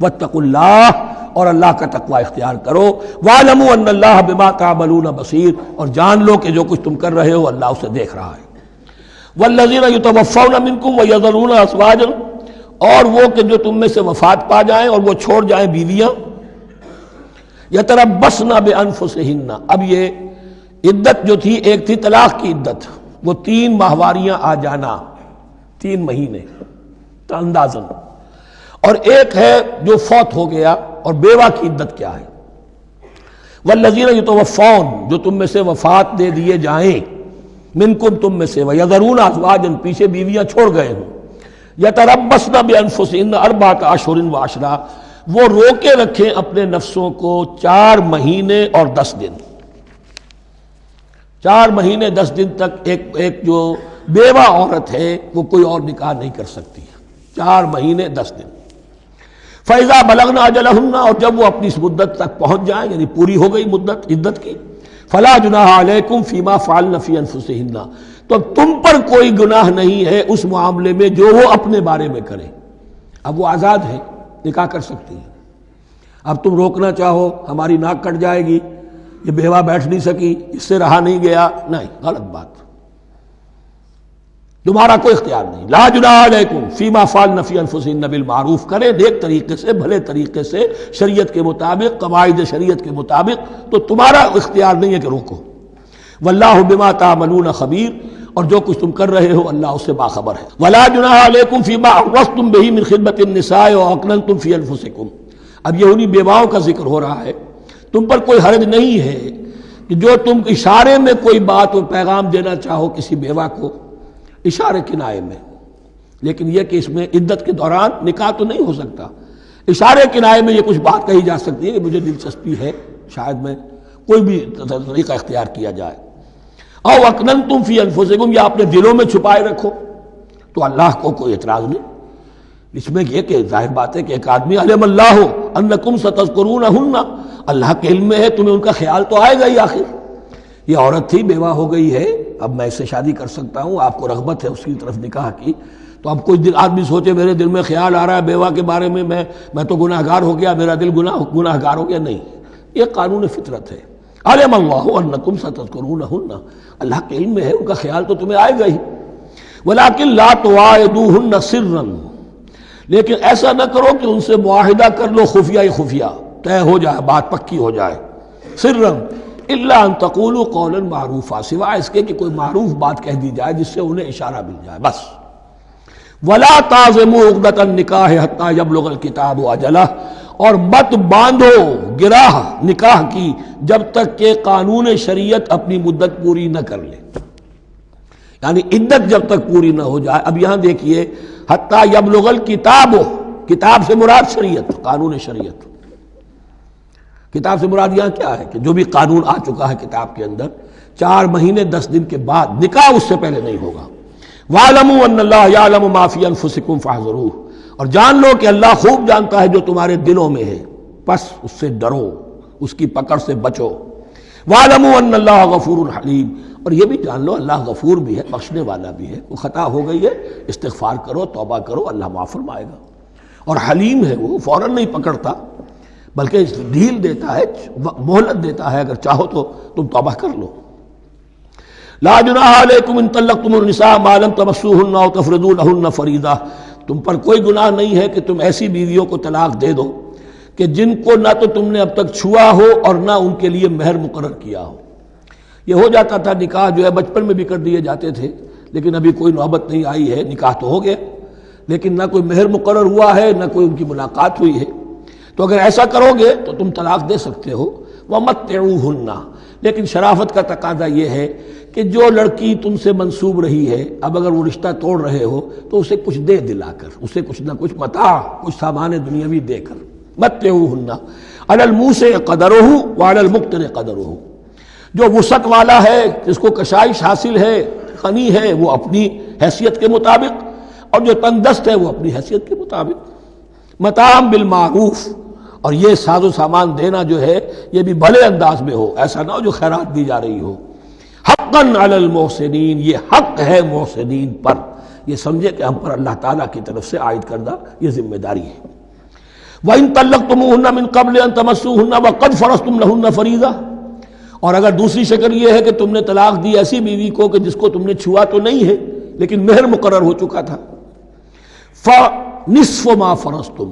واتقوا اللہ، اور اللہ کا تقوی اختیار کرو. واعلموا ان اللہ بما تعملون بصیر، اور جان لو کہ جو کچھ تم کر رہے ہو اللہ اسے دیکھ رہا ہے. والذین یتوفون منکم ویذرون ازواجا، اور وہ کہ جو تم میں سے وفات پا جائیں اور وہ چھوڑ جائیں بیویاں. یتربصن بانفسہن، اب یہ عدت جو تھی ایک تھی طلاق کی عدت، وہ 3 ماہواریاں آ جانا، 3 مہینے اندازاً، اور ایک ہے جو فوت ہو گیا. اور بیوہ کی عدت کیا ہے؟ والذین یتوفون، جو تم میں سے وفات دے دیے جائیں، منکم تم میں سے، ویذرون ازواجا، پیچھے بیویاں چھوڑ گئے ہوں. یتربصن بانفسہن 4 اشہر و عشرہ، وہ روکے رکھیں اپنے نفسوں کو 4 مہینے اور 10 دن. 4 مہینے 10 دن تک ایک جو بیوہ عورت ہے وہ کوئی اور نکاح نہیں کر سکتی. 4 مہینے 10 دن. فَإِذَا بَلَغْنَ أَجَلَهُنَّ، اور جب وہ اپنی اس مدت تک پہنچ جائیں، یعنی پوری ہو گئی مدت عدت کی، فَلَا جُنَاحَ عَلَيْكُمْ فِي مَا فَعَلْنَ فِي أَنفُسِهِنَّ، تو تم پر کوئی گناہ نہیں ہے اس معاملے میں جو وہ اپنے بارے میں کرے. اب وہ آزاد ہے، نکاح کر سکتی ہے. اب تم روکنا چاہو ہماری ناک کٹ جائے گی، یہ بیوہ بیٹھ نہیں سکی، اس سے رہا نہیں گیا، نہیں، غلط بات، تمہارا کوئی اختیار نہیں. لا جناح علیکم فیما فعلن فی انفسہن بالمعروف، کرے نیک طریقے سے، بھلے طریقے سے، شریعت کے مطابق، قواعد شریعت کے مطابق، تو تمہارا اختیار نہیں ہے کہ روکو. واللہ بما تعملون خبیر، اور جو کچھ تم کر رہے ہو اللہ اس سے باخبر ہے. ولا جناح علیکم فیما عرضتم بہ من خطبۃ النساء واکننتم فی انفسکم، اب یہ انہی بیواؤں کا ذکر ہو رہا ہے. تم پر کوئی حرج نہیں ہے کہ جو تم اشارے میں کوئی بات اور پیغام دینا چاہو کسی بیوہ کو، اشارے کنائے میں، لیکن یہ کہ اس میں عدت کے دوران نکاح تو نہیں ہو سکتا. اشارے کنائے میں یہ کچھ بات کہی جا سکتی ہے کہ مجھے دلچسپی ہے، شاید میں کوئی بھی طریقہ اختیار کیا جائے. او اکننتم فی انفسکم، یا اپنے دلوں میں چھپائے رکھو، تو اللہ کو کوئی اعتراض نہیں. اس میں یہ کہ ظاہر بات ہے کہ ایک آدمی علم اللہ انکم ستذکرونہن، اللہ کے علم میں ہے تمہیں ان کا خیال تو آئے گا ہی. آخر یہ عورت تھی، بیوہ ہو گئی ہے، اب میں اس سے شادی کر سکتا ہوں، آپ کو رغبت ہے اس کی طرف نکاح کی، تو اب کوئی آدمی سوچے میرے دل میں خیال آ رہا ہے بیوہ کے بارے میں، میں تو گناہ گار ہو گیا، میرا دل گناہ گار ہو گیا، نہیں، یہ قانون فطرت ہے. علم اللہ انکم ستذکرونہن، اللہ کے علم میں ہے ان کا خیال تو تمہیں آئے گا ہی. ولکن لا تواعدوہن سرا، لیکن ایسا نہ کرو کہ ان سے معاہدہ کر لو خفیہ، طے ہو جائے، بات پکی ہو جائے. سرا الا ان تقولوا قولا معروفا، سوائے اس کے کہ کوئی معروف بات کہہ دی جائے جس سے انہیں اشارہ مل جائے، بس. ولا تعزموا عقدۃ النکاح حتی یبلغ الکتاب اجلہ، اور مت باندھو گراہ نکاح کی جب تک کہ قانون شریعت اپنی مدت پوری نہ کر لے، یعنی عدت جب تک پوری نہ ہو جائے. اب یہاں دیکھیے حتی یبلغ الکتاب، کتاب سے مراد شریعت، قانون شریعت. کتاب سے مراد یہاں کیا ہے کہ جو بھی قانون آ چکا ہے کتاب کے اندر، 4 مہینے 10 دن کے بعد نکاح اس سے پہلے نہیں ہوگا. وَاعْلَمُوا أَنَّ اللَّهَ يَعْلَمُ مَا فِي أَنفُسِكُمْ فَاحْذَرُوهُ، اور جان لو کہ اللہ خوب جانتا ہے جو تمہارے دلوں میں ہے، پس اس سے ڈرو، اس کی پکڑ سے بچو. وَاعْلَمُوا أَنَّ اللَّهَ غَفُورٌ حَلِيمٌ، اور یہ بھی جان لو اللہ غفور بھی ہے، بخشنے والا بھی ہے. وہ خطا ہو گئی ہے، استغفار کرو، توبہ کرو، اللہ معاف فرمائے گا. اور حلیم ہے، وہ فوراً نہیں پکڑتا بلکہ ڈھیل دیتا ہے، مہلت دیتا ہے، اگر چاہو تو تم توبہ کر لو. لا جناح علیکم ان طلقتم النساء ما لم تمسوهن او تفرضوا لهن فریضہ، تم پر کوئی گناہ نہیں ہے کہ تم ایسی بیویوں کو طلاق دے دو کہ جن کو نہ تو تم نے اب تک چھوا ہو اور نہ ان کے لیے مہر مقرر کیا ہو. یہ ہو جاتا تھا نکاح جو ہے بچپن میں بھی کر دیے جاتے تھے، لیکن ابھی کوئی نوبت نہیں آئی ہے، نکاح تو ہو گیا لیکن نہ کوئی مہر مقرر ہوا ہے، نہ کوئی ان کی ملاقات ہوئی ہے. تو اگر ایسا کرو گے تو تم طلاق دے سکتے ہو. وَمَتِّعُوهُنَّ، لیکن شرافت کا تقاضا یہ ہے کہ جو لڑکی تم سے منسوب رہی ہے، اب اگر وہ رشتہ توڑ رہے ہو تو اسے کچھ دے دلا کر، اسے کچھ نہ کچھ متاع، کچھ سامان دنیاوی دے کر. متعوہن علی الموسع قدرہ وعلی المقتر قدرہ، جو وسعت والا ہے، جس کو کشائش حاصل ہے، غنی ہے، وہ اپنی حیثیت کے مطابق، اور جو تنگ دست ہے وہ اپنی حیثیت کے مطابق. متاع بالمعروف، اور یہ ساز و سامان دینا جو ہے یہ بھی بھلے انداز میں ہو، ایسا نہ ہو جو خیرات دی جا رہی ہو. حقا علی المحسنین، یہ حق ہے محسنین پر، یہ سمجھے کہ ہم پر اللہ تعالیٰ کی طرف سے عائد کردہ یہ ذمہ داری ہے۔ وَإِن طَلَّقْتُمُوهُنَّ مِن قَبْلِ أَن تَمَسُّوهُنَّ وَقَدْ فَرَضْتُمْ لَهُنَّ فَرِيضَةً، اور اگر دوسری شکل یہ ہے کہ تم نے طلاق دی ایسی بیوی کو کہ جس کو تم نے چھوا تو نہیں ہے لیکن مہر مقرر ہو چکا تھا، فَنِصْفُ مَا فَرَضْتُمْ،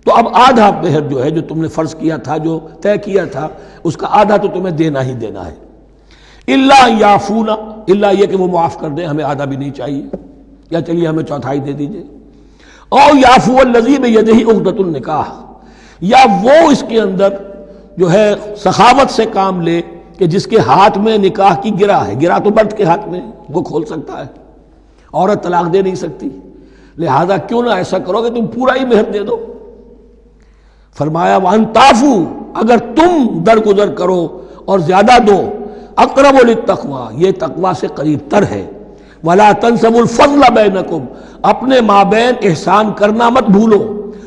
تو اب آدھا مہر جو ہے جو تم نے فرض کیا تھا، جو طے کیا تھا، اس کا آدھا تو تمہیں دینا ہی دینا ہے۔ الا یعفون، الا یہ کہ وہ معاف کر دیں، ہمیں آدھا بھی نہیں چاہیے، یا چلیے ہمیں چوتھائی دے دیجئے، او یعفو الذی بیدہ عقدۃ النکاح، یا وہ اس کے اندر جو ہے سخاوت سے کام لے کہ جس کے ہاتھ میں نکاح کی گرہ ہے، گرہ تو مرد کے ہاتھ میں ہے، وہ کھول سکتا ہے، عورت طلاق دے نہیں سکتی، لہذا کیوں نہ ایسا کرو کہ تم پورا ہی مہر دے دو۔ فرمایا وَأَن تَعْفُوا، اگر تم درگزر کرو اور زیادہ دو، اقرب للتقویٰ، یہ تقویٰ سے قریب تر ہے، وَلَا تَنْسَبُوا الْفَضْلَ بَيْنَكُمْ، اپنے مابین احسان کرنا مت بھولو،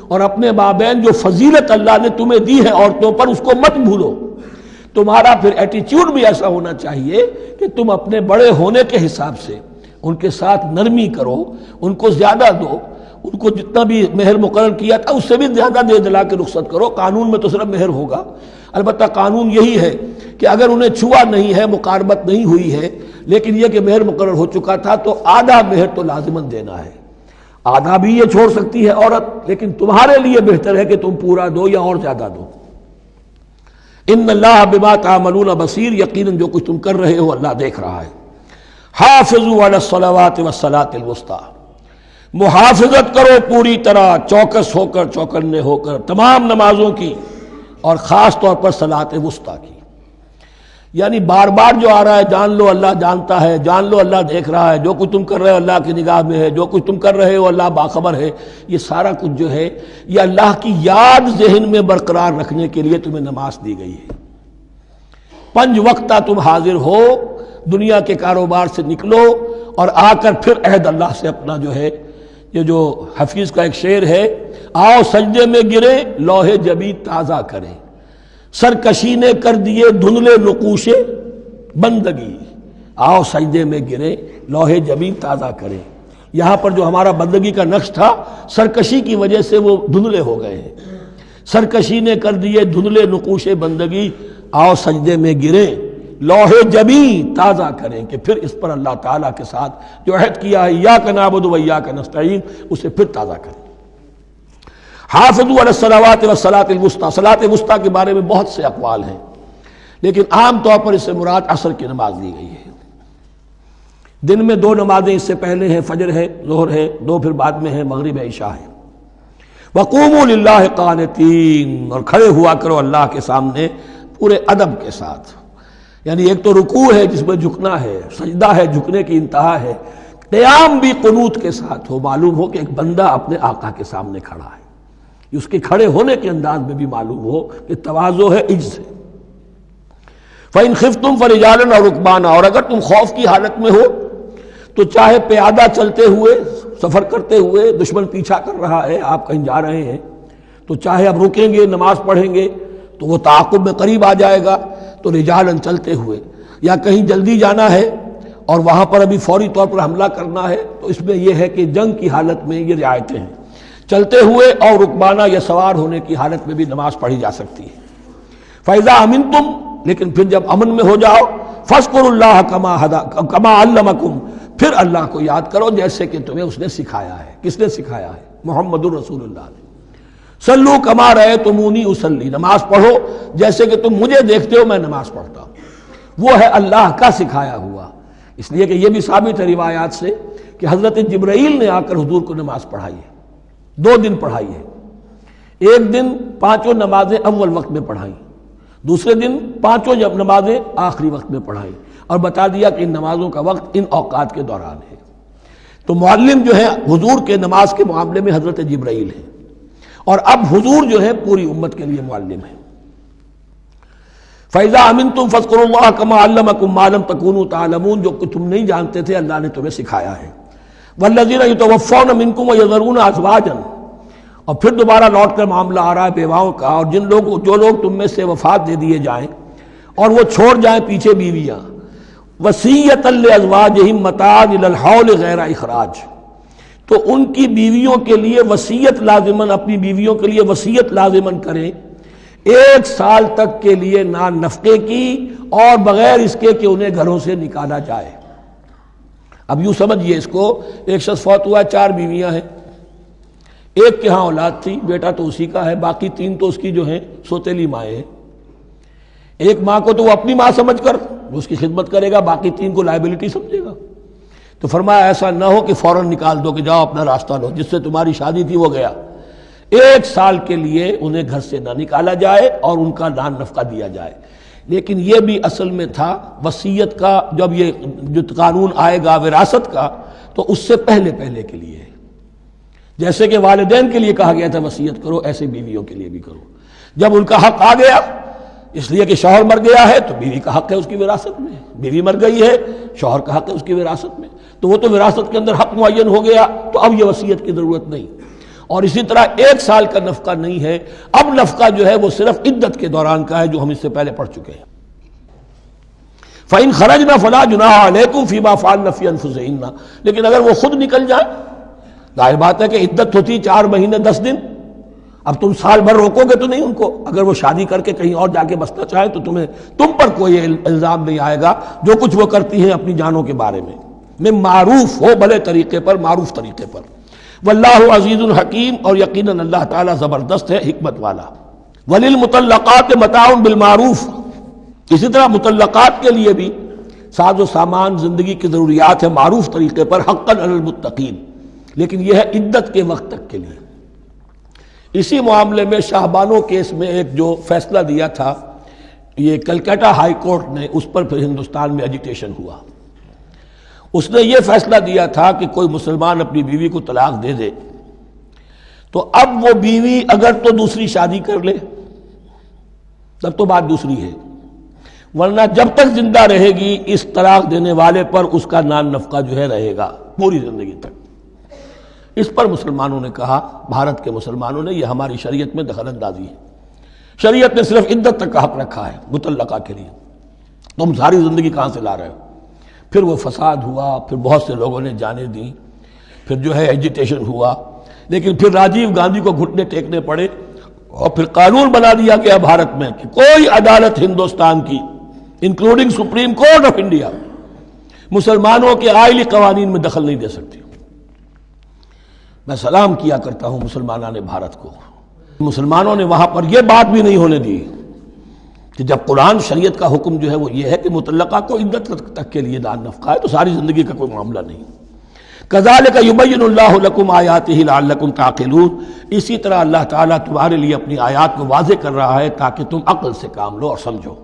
اور اپنے مابین جو فضیلت اللہ نے تمہیں دی ہے عورتوں پر اس کو مت بھولو۔ تمہارا پھر ایٹیچیوڈ بھی ایسا ہونا چاہیے کہ تم اپنے بڑے ہونے کے حساب سے ان کے ساتھ نرمی کرو، ان کو زیادہ دو، ان کو جتنا بھی مہر مقرر کیا تھا اس سے بھی زیادہ دے دلا کے رخصت کرو۔ قانون میں تو صرف مہر ہوگا، البتہ قانون یہی ہے کہ اگر انہیں چھوا نہیں ہے، مقاربت نہیں ہوئی ہے، لیکن یہ کہ مہر مقرر ہو چکا تھا تو آدھا مہر تو لازماً دینا ہے۔ آدھا بھی یہ چھوڑ سکتی ہے عورت، لیکن تمہارے لیے بہتر ہے کہ تم پورا دو یا اور زیادہ دو۔ ان اللہ بما تعملون بصیر، یقیناً جو کچھ تم کر رہے ہو اللہ دیکھ رہا ہے۔ حافظوا علی الصلوات والصلاۃ الوسطیٰ، محافظت کرو پوری طرح، چوکس ہو کر، چوکنے ہو کر تمام نمازوں کی، اور خاص طور پر صلاۃ وسطیٰ کی۔ یعنی بار بار جو آ رہا ہے جان لو اللہ جانتا ہے، جان لو اللہ دیکھ رہا ہے، جو کچھ تم کر رہے ہو اللہ کی نگاہ میں ہے، جو کچھ تم کر رہے ہو اللہ باخبر ہے، یہ سارا کچھ جو ہے یہ اللہ کی یاد ذہن میں برقرار رکھنے کے لیے تمہیں نماز دی گئی ہے۔ 5 وقتہ تم حاضر ہو، دنیا کے کاروبار سے نکلو اور آ کر پھر عہد اللہ سے اپنا جو ہے، یہ جو حفیظ کا ایک شعر ہے، آؤ سجدے میں گرے لوح جبی تازہ کریں، سرکشی نے کر دیے دھندلے نقوش بندگی، آؤ سجدے میں گرے لوح جبی تازہ کریں۔ یہاں پر جو ہمارا بندگی کا نقش تھا سرکشی کی وجہ سے وہ دھندلے ہو گئے ہیں، سرکشی نے کر دیے دھندلے نقوش بندگی، آؤ سجدے میں گرے لوح جبی تازہ کریں، کہ پھر اس پر اللہ تعالیٰ کے ساتھ جو عہد کیا ہے ایاک نعبد و ایاک نستعین اسے پھر تازہ کریں۔ حافظوا علی الصلوات والصلاۃ الوسطیٰ، صلاۃ وسطیٰ کے بارے میں بہت سے اقوال ہیں، لیکن عام طور پر اس سے مراد عصر کی نماز لی گئی ہے۔ دن میں 2 نمازیں اس سے پہلے ہیں، فجر ہے، ظہر ہے، 2 پھر بعد میں ہے، مغرب عشاء ہے۔ وقوموا للہ قانتین، اور کھڑے ہوا کرو اللہ کے سامنے پورے ادب کے ساتھ، یعنی ایک تو رکوع ہے جس میں جھکنا ہے، سجدہ ہے جھکنے کی انتہا ہے، قیام بھی قنوت کے ساتھ ہو، معلوم ہو کہ ایک بندہ اپنے آقا کے سامنے کھڑا ہے، اس کے کھڑے ہونے کے انداز میں بھی معلوم ہو کہ تواضع ہے، عجز ہے۔ فَإِنْ خِفْتُمْ فَرِجَالًا أَوْ رُكْبَانًا، اور اگر تم خوف کی حالت میں ہو تو چاہے پیادہ چلتے ہوئے، سفر کرتے ہوئے، دشمن پیچھا کر رہا ہے، آپ کہیں جا رہے ہیں تو چاہے اب رکیں گے نماز پڑھیں گے تو وہ تعاقب میں قریب آ جائے گا، تو رجالن چلتے ہوئے، یا کہیں جلدی جانا ہے اور وہاں پر ابھی فوری طور پر حملہ کرنا ہے تو اس میں یہ ہے کہ جنگ کی حالت میں یہ رعایتیں ہیں، چلتے ہوئے اور رکبانہ یا سوار ہونے کی حالت میں بھی نماز پڑھی جا سکتی ہے۔ فَإِذَا أَمِنْتُمْ، لیکن پھر جب امن میں ہو جاؤ، فَاذْكُرُوا اللَّهَ كَمَا عَلَّمَكُمْ، پھر اللہ کو یاد کرو جیسے کہ تمہیں اس نے سکھایا ہے۔ کس نے سکھایا ہے؟ محمد الرسول اللہ نے۔ صلو کما رأیتمونی اصلی، نماز پڑھو جیسے کہ تم مجھے دیکھتے ہو میں نماز پڑھتا ہوں۔ وہ ہے اللہ کا سکھایا ہوا، اس لیے کہ یہ بھی ثابت ہے روایات سے کہ حضرت جبرائیل نے آ کر حضور کو نماز پڑھائی ہے، 2 دن پڑھائی ہے۔ ایک دن 5 نمازیں اول وقت میں پڑھائیں، دوسرے دن 5 نمازیں آخری وقت میں پڑھائیں، اور بتا دیا کہ ان نمازوں کا وقت ان اوقات کے دوران ہے۔ تو معلم جو ہے حضور کے نماز کے معاملے میں حضرت جبرائیل ہے، اور اب حضور جو ہے پوری امت کے لیے معلم ہے۔ فَإِذَا أَمِنْتُمْ فَاذْكُرُوا اللَّهَ كَمَا عَلَّمَكُمْ مَا لَمْ تَكُونُوا تَعْلَمُونَ، جو کچھ تم نہیں جانتے تھے اللہ نے تمہیں سکھایا ہے۔ وَالَّذِينَ يُتَوَفَّوْنَ مِنْكُمْ وَيَذَرُونَ أَزْوَاجًا، اور پھر دوبارہ لوٹ کر معاملہ آ رہا ہے بیواؤں کا، اور جو لوگ تم میں سے وفات دے دیے جائیں اور وہ چھوڑ جائیں پیچھے بیویاں، وصیۃ لازواجہم متاعا الی الحول غیر اخراج، تو ان کی بیویوں کے لیے وصیت لازماً، اپنی بیویوں کے لیے وصیت لازماً کریں 1 سال تک کے لیے نان نفقے کی، اور بغیر اس کے کہ انہیں گھروں سے نکالا جائے۔ اب یوں سمجھیے اس کو، ایک شخص فوت ہوا، 4 بیویاں ہیں، ایک کے ہاں اولاد تھی، بیٹا تو اسی کا ہے، باقی 3 تو اس کی جو ہیں سوتیلی مائیں ہیں۔ ایک ماں کو تو وہ اپنی ماں سمجھ کر اس کی خدمت کرے گا، باقی 3 کو لائبلٹی سمجھے گا۔ تو فرمایا ایسا نہ ہو کہ فوراً نکال دو کہ جاؤ اپنا راستہ لو، جس سے تمہاری شادی تھی وہ گیا۔ 1 سال کے لیے انہیں گھر سے نہ نکالا جائے اور ان کا نان نفقہ دیا جائے۔ لیکن یہ بھی اصل میں تھا وصیت کا، جب یہ جو قانون آئے گا وراثت کا تو اس سے پہلے کے لیے، جیسے کہ والدین کے لیے کہا گیا تھا وصیت کرو، ایسے بیویوں کے لیے بھی کرو۔ جب ان کا حق آ گیا، اس لیے کہ شوہر مر گیا ہے تو بیوی کا حق ہے اس کی وراثت میں، بیوی مر گئی ہے شوہر کا حق ہے اس کی وراثت میں، تو وہ تو وراثت کے اندر حق معین ہو گیا، تو اب یہ وصیت کی ضرورت نہیں۔ اور اسی طرح 1 سال کا نفقہ نہیں ہے، اب نفقہ جو ہے وہ صرف عدت کے دوران کا ہے، جو ہم اس سے پہلے پڑھ چکے ہیں۔ فَإِنْ خَرَجْنَ فَلَا جُنَاحَ عَلَيْكُمْ فِي مَا فَعَلْنَ فِي أَنفُسِهِنَّ، لیکن اگر وہ خود نکل جائے، ظاہر بات ہے کہ عدت ہوتی 4 مہینے 10 دن، اب تم سال بھر روکو گے تو نہیں ان کو، اگر وہ شادی کر کے کہیں اور جا کے بسنا چاہے تو تم پر کوئی الزام نہیں آئے گا، جو کچھ وہ کرتی ہیں اپنی جانوں کے بارے میں معروف ہو، بھلے طریقے پر، معروف طریقے پر۔ واللہ عزیز الحکیم، اور یقیناً اللہ تعالیٰ زبردست ہے، حکمت والا۔ وللمطلقات متاع بالمعروف، اسی طرح مطلقات کے لیے بھی ساز و سامان زندگی کی ضروریات ہے معروف طریقے پر، حقا علی المتقین، لیکن یہ ہے عدت کے وقت تک کے لیے۔ اسی معاملے میں شاہ بانو کیس میں ایک جو فیصلہ دیا تھا یہ کلکتہ ہائی کورٹ نے، اس پر پھر ہندوستان میں ایجیٹیشن ہوا۔ اس نے یہ فیصلہ دیا تھا کہ کوئی مسلمان اپنی بیوی کو طلاق دے دے تو اب وہ بیوی اگر تو دوسری شادی کر لے تب تو بات دوسری ہے، ورنہ جب تک زندہ رہے گی اس طلاق دینے والے پر اس کا نان نفقہ جو ہے رہے گا پوری زندگی تک۔ اس پر مسلمانوں نے کہا، بھارت کے مسلمانوں نے، یہ ہماری شریعت میں دخل اندازی ہے، شریعت نے صرف عدت تک کا حق رکھا ہے مطلقہ کے لیے، تم ساری زندگی کہاں سے لا رہے ہو؟ پھر وہ فساد ہوا، پھر بہت سے لوگوں نے جانیں دیں، پھر جو ہے ایجیٹیشن ہوا، لیکن پھر راجیو گاندھی کو گھٹنے ٹیکنے پڑے، اور پھر قانون بنا دیا گیا بھارت میں کہ کوئی عدالت ہندوستان کی including supreme court of India مسلمانوں کے آئلی قوانین میں دخل نہیں دے سکتی۔ میں سلام کیا کرتا ہوں مسلمانوں نے بھارت کو، مسلمانوں نے وہاں پر یہ بات بھی نہیں ہونے دی کہ جب قرآن شریعت کا حکم جو ہے وہ یہ ہے کہ مطلقہ کو عدت تک کے لیے دان نفقہ ہے تو ساری زندگی کا کوئی معاملہ نہیں۔ کذالک یبین اللہ لکم آیاتہ لعلکم تعقلون، اسی طرح اللہ تعالیٰ تمہارے لیے اپنی آیات کو واضح کر رہا ہے تاکہ تم عقل سے کام لو اور سمجھو۔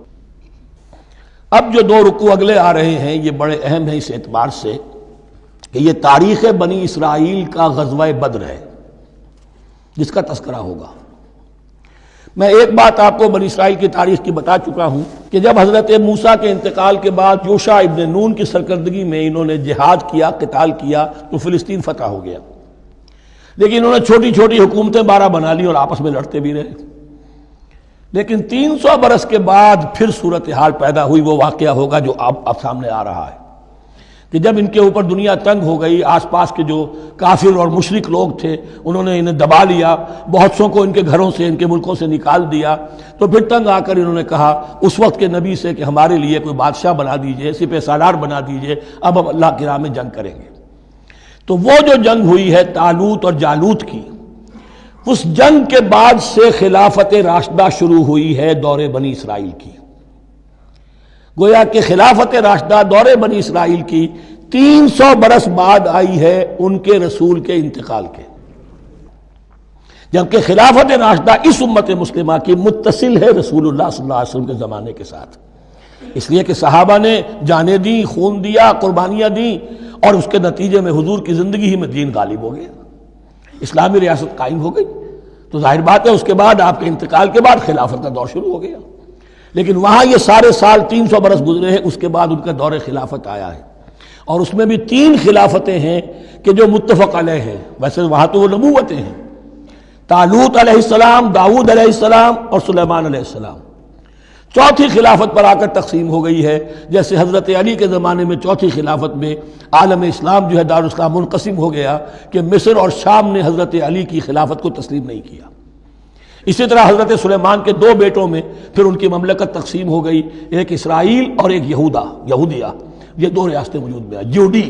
اب جو 2 رکوع اگلے آ رہے ہیں یہ بڑے اہم ہیں اس اعتبار سے کہ یہ تاریخ بنی اسرائیل کا غزوہ بدر ہے جس کا تذکرہ ہوگا۔ میں ایک بات آپ کو بنی اسرائیل کی تاریخ کی بتا چکا ہوں کہ جب حضرت موسیٰ کے انتقال کے بعد یوشع ابن نون کی سرکردگی میں انہوں نے جہاد کیا، قتال کیا تو فلسطین فتح ہو گیا، لیکن انہوں نے چھوٹی چھوٹی حکومتیں 12 بنا لی اور آپس میں لڑتے بھی رہے۔ لیکن 300 برس کے بعد پھر صورتحال پیدا ہوئی، وہ واقعہ ہوگا جو اب سامنے آ رہا ہے کہ جب ان کے اوپر دنیا تنگ ہو گئی، آس پاس کے جو کافر اور مشرک لوگ تھے انہوں نے انہیں دبا لیا، بہت سو کو ان کے گھروں سے، ان کے ملکوں سے نکال دیا، تو پھر تنگ آ کر انہوں نے کہا اس وقت کے نبی سے کہ ہمارے لیے کوئی بادشاہ بنا دیجئے، سپہ سالار بنا دیجئے، اب ہم اللہ کی راہ میں جنگ کریں گے۔ تو وہ جو جنگ ہوئی ہے طالوت اور جالوت کی، اس جنگ کے بعد سے خلافت راشدہ شروع ہوئی ہے دور بنی اسرائیل کی۔ گویا کہ خلافت راشدہ دور بنی اسرائیل کی 300 برس بعد آئی ہے ان کے رسول کے انتقال کے، جبکہ خلافت راشدہ اس امت مسلمہ کی متصل ہے رسول اللہ صلی اللہ علیہ وسلم کے زمانے کے ساتھ، اس لیے کہ صحابہ نے جانیں دیں، خون دیا، قربانیاں دیں، اور اس کے نتیجے میں حضور کی زندگی ہی میں دین غالب ہو گیا، اسلامی ریاست قائم ہو گئی۔ تو ظاہر بات ہے اس کے بعد آپ کے انتقال کے بعد خلافت کا دور شروع ہو گیا، لیکن وہاں یہ سارے سال 300 برس گزرے ہیں، اس کے بعد ان کا دور خلافت آیا ہے، اور اس میں بھی 3 خلافتیں ہیں کہ جو متفق علیہ ہیں، ویسے وہاں تو وہ نبوتیں ہیں، طالوت علیہ السلام، داؤد علیہ السلام اور سلیمان علیہ السلام، چوتھی خلافت پر آ کر تقسیم ہو گئی ہے، جیسے حضرت علی کے زمانے میں چوتھی خلافت میں عالم اسلام جو ہے دارالاسلام منقسم ہو گیا کہ مصر اور شام نے حضرت علی کی خلافت کو تسلیم نہیں کیا۔ اسی طرح حضرت سلیمان کے دو بیٹوں میں پھر ان کی مملکت تقسیم ہو گئی، ایک اسرائیل اور ایک یہودیہ، یہ دو ریاستیں وجود میں ہیں، جیوڈی۔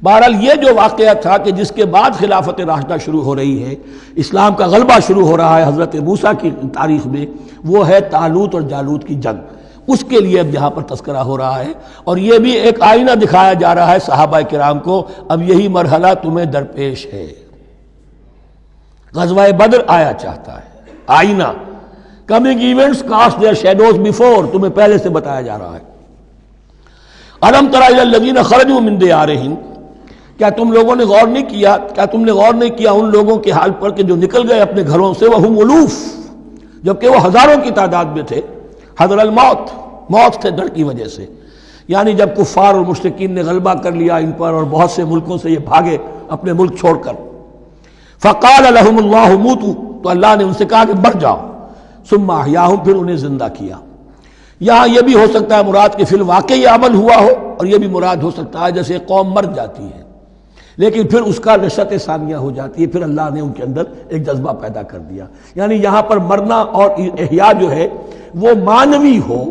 بہرحال یہ جو واقعہ تھا کہ جس کے بعد خلافت راشدہ شروع ہو رہی ہے، اسلام کا غلبہ شروع ہو رہا ہے حضرت موسیٰ کی تاریخ میں، وہ ہے طالوت اور جالوت کی جنگ۔ اس کے لیے اب یہاں پر تذکرہ ہو رہا ہے، اور یہ بھی ایک آئینہ دکھایا جا رہا ہے صحابہ کرام کو، اب یہی مرحلہ تمہیں درپیش ہے۔ غزوہ بدر آیا چاہتا ہے، آئینہ، coming events cast their shadows before, تمہیں پہلے سے بتایا جا رہا ہے۔ الم تر الی الذین خرجوا من دیارہم، کیا تم لوگوں نے غور نہیں کیا، کیا تم نے غور نہیں کیا ان لوگوں کے حال پر کہ جو نکل گئے اپنے گھروں سے، وہم الوف، جبکہ وہ ہزاروں کی تعداد میں تھے، حذر الموت، موت سے ڈر کی وجہ سے، یعنی جب کفار اور مشرکین نے غلبہ کر لیا ان پر اور بہت سے ملکوں سے یہ بھاگے اپنے ملک چھوڑ کر، فقال لهم اللہ موتوا، تو اللہ نے ان سے کہا کہ مر جاؤ، ثم احیاہم، پھر انہیں زندہ کیا۔ یہاں یہ بھی ہو سکتا ہے مراد کہ فی الواقع یہ عمل ہوا ہو، اور یہ بھی مراد ہو سکتا ہے جیسے قوم مر جاتی ہے لیکن پھر اس کا نشأت ثانیہ ہو جاتی ہے، پھر اللہ نے ان کے اندر ایک جذبہ پیدا کر دیا۔ یعنی یہاں پر مرنا اور احیاء جو ہے وہ معنوی ہو،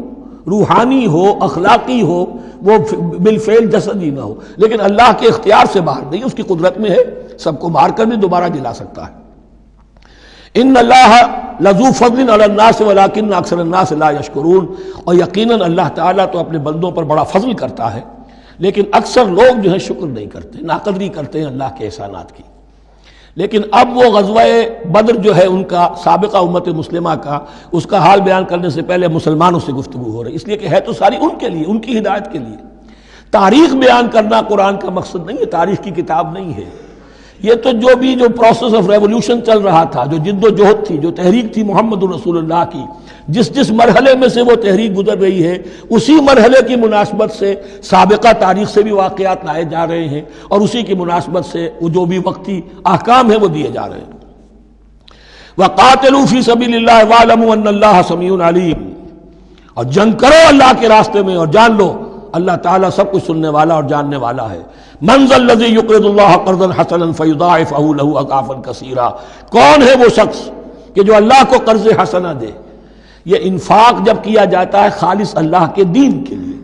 روحانی ہو، اخلاقی ہو، وہ بالفعل جسدی نہ ہو، لیکن اللہ کے اختیار سے باہر نہیں، اس کی قدرت میں ہے، سب کو مار کر بھی دوبارہ جلا سکتا ہے۔ ان اللہ لذو فضل علی الناس ولکن اکثر الناس لا یشکرون، اور یقیناً اللہ تعالیٰ تو اپنے بندوں پر بڑا فضل کرتا ہے، لیکن اکثر لوگ جو ہے شکر نہیں کرتے، ناقدری کرتے ہیں اللہ کے احسانات کی۔ لیکن اب وہ غزوہ بدر جو ہے ان کا، سابقہ امت مسلمہ کا، اس کا حال بیان کرنے سے پہلے مسلمانوں سے گفتگو ہو رہی، اس لیے کہ ہے تو ساری ان کے لیے، ان کی ہدایت کے لیے۔ تاریخ بیان کرنا قرآن کا مقصد نہیں ہے، تاریخ کی کتاب نہیں ہے یہ، تو جو پروسیس آف ریولوشن چل رہا تھا، جو جد و جہد تھی، جو تحریک تھی محمد رسول اللہ کی، جس مرحلے میں سے وہ تحریک گزر رہی ہے، اسی مرحلے کی مناسبت سے سابقہ تاریخ سے بھی واقعات لائے جا رہے ہیں، اور اسی کی مناسبت سے وہ جو بھی وقتی احکام ہیں وہ دیے جا رہے ہیں۔ وَقَاتِلُوا فِي سَبِيلِ اللَّهِ وَاعْلَمُوا أَنَّ اللَّهَ سَمِيعٌ عَلِيمٌ، اور جنگ کرو اللہ کے راستے میں، اور جان لو اللہ تعالیٰ سب کچھ سننے والا اور جاننے والا ہے۔ مَنْ ذَا الَّذِي يُقْرِضُ اللَّهَ قَرْضًا حَسَنًا فَيُضَاعِفَهُ لَهُ أَضْعَافًا كَثِيرًا، کون ہے وہ شخص کہ جو اللہ کو قرض حسنہ دے؟ یہ انفاق جب کیا جاتا ہے خالص اللہ کے دین کے لیے،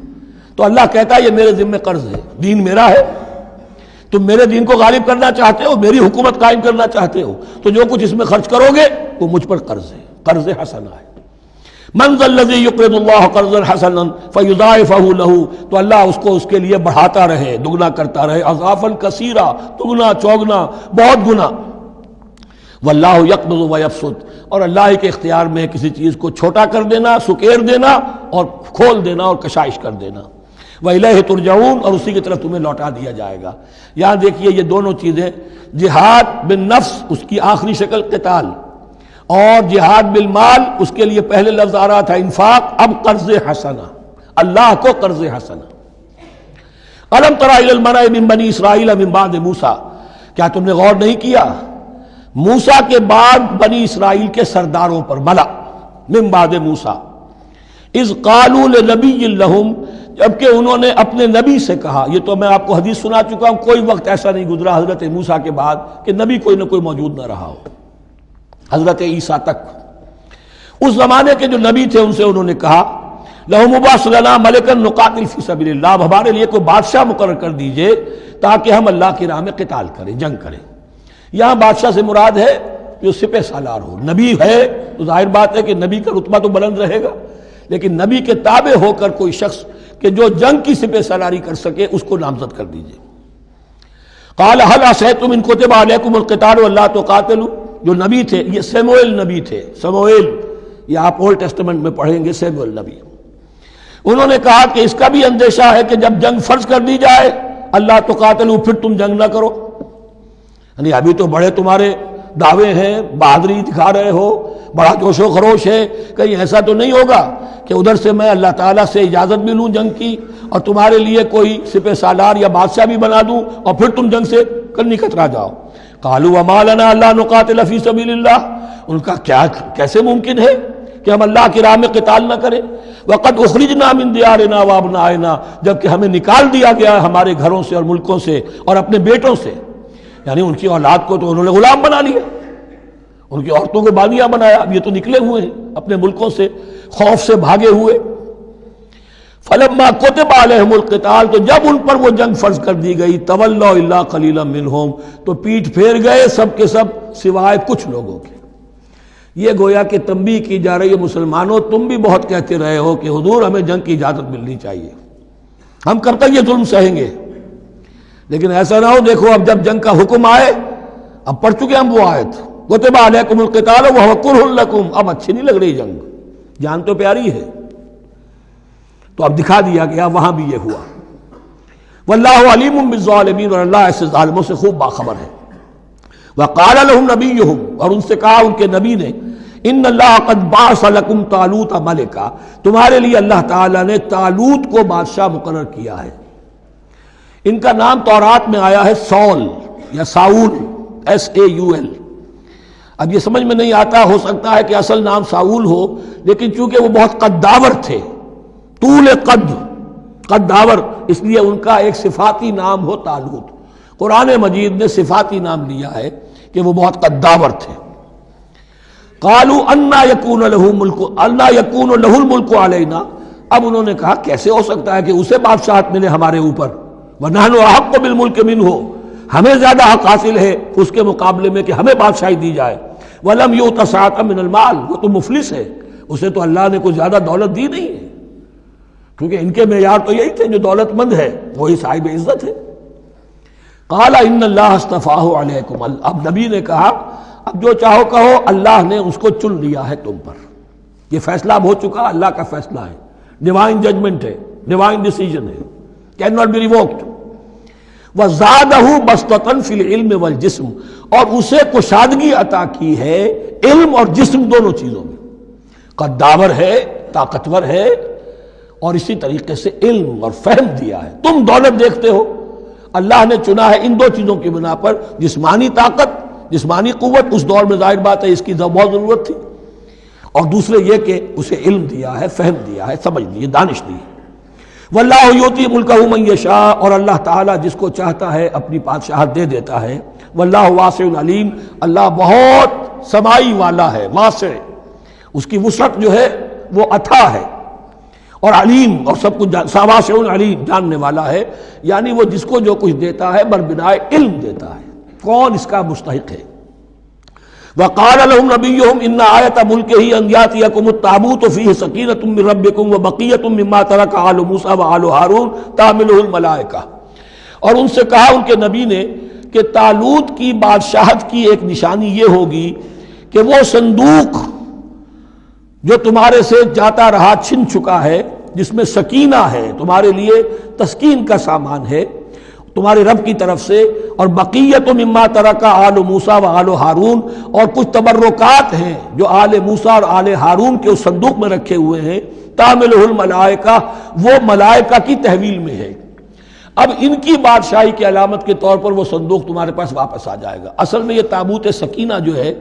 تو اللہ کہتا ہے یہ میرے ذمہ قرض ہے، دین میرا ہے، تم میرے دین کو غالب کرنا چاہتے ہو، میری حکومت قائم کرنا چاہتے ہو، تو جو کچھ اس میں خرچ کرو گے وہ مجھ پر قرض ہے، قرض حسنہ ہے۔ من ذا الذی یقرض اللہ قرضا حسنا فیضاعفہ لہ، تو اللہ اس کو اس کے لیے بڑھاتا رہے، دگنا کرتا رہے، اضعافا کثیرا، دگنا چوگنا، بہت گنا۔ واللہ یقبض ویبسط، اور اللہ کے اختیار میں کسی چیز کو چھوٹا کر دینا، سکیر دینا، اور کھول دینا اور کشائش کر دینا۔ وَإِلَيْهِ تُرْجَعُونَ، اور اسی کی طرف تمہیں لوٹا دیا جائے گا۔ یہاں دیکھیے یہ دونوں چیزیں، جہاد بالنفس اس کی آخری شکل قتال، اور جہاد بالمال اس کے لیے پہلے لفظ آ رہا تھا انفاق، اب قرض حسنہ، اللہ کو قرض حسنہ۔ أَلَمْ تَرَ إِلَى الْمَلَإِ مِن بَنِي إِسْرَائِيلَ مِن بَعْدِ مُوسَىٰ، کیا تم نے غور نہیں کیا موسیٰ کے بعد بنی اسرائیل کے سرداروں پر، ملا من بعد موسیٰ، اذ قالوا لنبی لہم، جبکہ انہوں نے اپنے نبی سے کہا، یہ تو میں آپ کو حدیث سنا چکا ہوں، کوئی وقت ایسا نہیں گزرا حضرت موسیٰ کے بعد کہ نبی کوئی نہ کوئی موجود نہ رہا ہو، حضرت عیسیٰ تک۔ اس زمانے کے جو نبی تھے ان سے انہوں نے کہا لَهُمْ مُبَعْثْ لَنَا مَلِكًا نُقَاتِلْ فِي سَبِيلِ اللَّهِ، اب ہمارے لیے کوئی بادشاہ مقرر کر دیجئے تاکہ ہم اللہ کی راہ میں قتال کریں، جنگ کریں۔ یہاں بادشاہ سے مراد ہے جو سپہ سالار ہو، نبی ہے تو ظاہر بات ہے کہ نبی کا رتبہ تو بلند رہے گا، لیکن نبی کے تابع ہو کر کوئی شخص کہ جو جنگ کی سپہ سالاری کر سکے اس کو نامزد کر دیجئے۔ قال هل عصیتم ان کتب علیکم القتال الا تقاتلوا، جو نبی تھے یہ سموئیل نبی تھے، سموئیل، یہ آپ اولڈ ٹیسٹمنٹ میں پڑھیں گے سموئیل نبی۔ انہوں نے کہا کہ اس کا بھی اندیشہ ہے کہ جب جنگ فرض کر دی جائے اللہ تقاتلوا، پھر تم جنگ نہ کرو، یعنی ابھی تو بڑے تمہارے دعوے ہیں، بہادری دکھا رہے ہو، بڑا جوش و خروش ہے، کہیں ایسا تو نہیں ہوگا کہ ادھر سے میں اللہ تعالیٰ سے اجازت بھی لوں جنگ کی اور تمہارے لیے کوئی سپہ سالار یا بادشاہ بھی بنا دوں اور پھر تم جنگ سے کرنی کترا جاؤ۔ قالوا وما لنا الا نقاتل فی سبیل اللہ، ان کا کیا کیسے ممکن ہے کہ ہم اللہ کی راہ میں قتال نہ کریں؟ وقد اخرجنا من دیارنا وابنائنا، جبکہ ہمیں نکال دیا گیا ہے ہمارے گھروں سے اور ملکوں سے اور اپنے بیٹوں سے، یعنی ان کی اولاد کو تو انہوں نے غلام بنا لیا، ان کی عورتوں کو بانیاں بنایا، اب یہ تو نکلے ہوئے ہیں اپنے ملکوں سے خوف سے بھاگے ہوئے۔ فلما كتب عليهم القتال، تو جب ان پر وہ جنگ فرض کر دی گئی، تولوا الا قليلا منهم، تو پیٹھ پھیر گئے سب کے سب سوائے کچھ لوگوں کے۔ یہ گویا کہ تنبیہ کی جا رہی ہے، مسلمانوں تم بھی بہت کہتے رہے ہو کہ حضور ہمیں جنگ کی اجازت ملنی چاہیے، ہم کب تک یہ ظلم سہیں گے؟ لیکن ایسا نہ ہو، دیکھو اب جب جنگ کا حکم آئے، اب پڑھ چکے ہم وہ آیت كتب عليكم القتال وهو كره لكم، اب اچھی نہیں لگ رہی جنگ، جان تو پیاری ہے، تو اب دکھا دیا گیا وہاں بھی یہ ہوا۔ واللہ علیم بالظالمین، اور اللہ ایسے ظالموں سے خوب باخبر ہے۔ وقال لهم نبیہم، اور ان سے کہا ان کے نبی نے، ان اللہ قد بعث لکم طالوت ملکا، تمہارے لیے اللہ تعالیٰ نے طالوت کو بادشاہ مقرر کیا ہے۔ ان کا نام تورات میں آیا ہے سول یا ساؤل، SAUL۔ اب یہ سمجھ میں نہیں آتا، ہو سکتا ہے کہ اصل نام ساؤل ہو، لیکن چونکہ وہ بہت قداور تھے، طول قداور، اس لیے ان کا ایک صفاتی نام ہو طالوت۔ قرآن مجید نے صفاتی نام لیا ہے کہ وہ بہت قداور تھے۔ قالوا انا یکون له الملک علینا، اب انہوں نے کہا کیسے ہو سکتا ہے کہ اسے بادشاہت ملے ہمارے اوپر، ونحن احق بالملک منہ، ہمیں زیادہ حق حاصل ہے اس کے مقابلے میں کہ ہمیں بادشاہی دی جائے۔ ولم یؤت سعۃ من المال، وہ تو مفلس ہے، اسے تو اللہ نے کوئی زیادہ دولت دی نہیں ہے، کیونکہ ان کے معیار تو یہی تھے، جو دولت مند ہے وہی صاحب عزت ہے۔ قال ان اللہ اصطفاہ علیکم، اب نبی نے کہا اب جو چاہو کہو، اللہ نے اس کو چن لیا ہے تم پر، یہ فیصلہ اب ہو چکا، اللہ کا فیصلہ ہے، ڈیوائن ججمنٹ ہے، ڈیوائن ڈیسیجن ہے، کین ناٹ بی ریووکڈ۔ وزادہ بسطۃ فی العلم والجسم، اور اسے کشادگی عطا کی ہے علم اور جسم دونوں چیزوں میں، قداور ہے، طاقتور ہے، اور اسی طریقے سے علم اور فہم دیا ہے۔ تم دولت دیکھتے ہو، اللہ نے چنا ہے ان دو چیزوں کی بنا پر، جسمانی طاقت، جسمانی قوت، اس دور میں ظاہر بات ہے اس کی بہت ضرورت تھی، اور دوسرے یہ کہ اسے علم دیا ہے، فہم دیا ہے، سمجھ دی ہے، دانش دی ہے۔ واللہ یؤتی ملکہ من یشاء، اور اللہ تعالیٰ جس کو چاہتا ہے اپنی بادشاہت دے دیتا ہے۔ واللہ واسع علیم، اللہ بہت سمائی والا ہے، واسع، اس کی وسعت جو ہے وہ اتھا ہے، اور علیم، اور سب کچھ واسع علیم، جاننے والا ہے، یعنی وہ جس کو جو کچھ دیتا ہے بربنائے علم دیتا ہے، کون اس کا مستحق ہے۔ وقال لهم نبيهم ان آیۃ ملکہ ان یاتیکم التابوت فیہ سکینۃ من ربکم وبقیۃ مما ترک آل موسیٰ وآل ہارون تحملہ الملائکہ، اور ان سے کہا ان کے نبی نے کہ طالوت کی بادشاہت کی ایک نشانی یہ ہوگی کہ وہ صندوق جو تمہارے سے جاتا رہا چھن چکا ہے، جس میں سکینہ ہے، تمہارے لیے تسکین کا سامان ہے تمہارے رب کی طرف سے، اور بقیت مما ترک آل موسیٰ و آل ہارون، اور کچھ تبرکات ہیں جو آل موسیٰ اور آل ہارون کے اس صندوق میں رکھے ہوئے ہیں، تحملہ الملائکہ، وہ ملائکہ کی تحویل میں ہے۔ اب ان کی بادشاہی کی علامت کے طور پر وہ صندوق تمہارے پاس واپس آ جائے گا۔ اصل میں یہ تابوت سکینہ جو ہے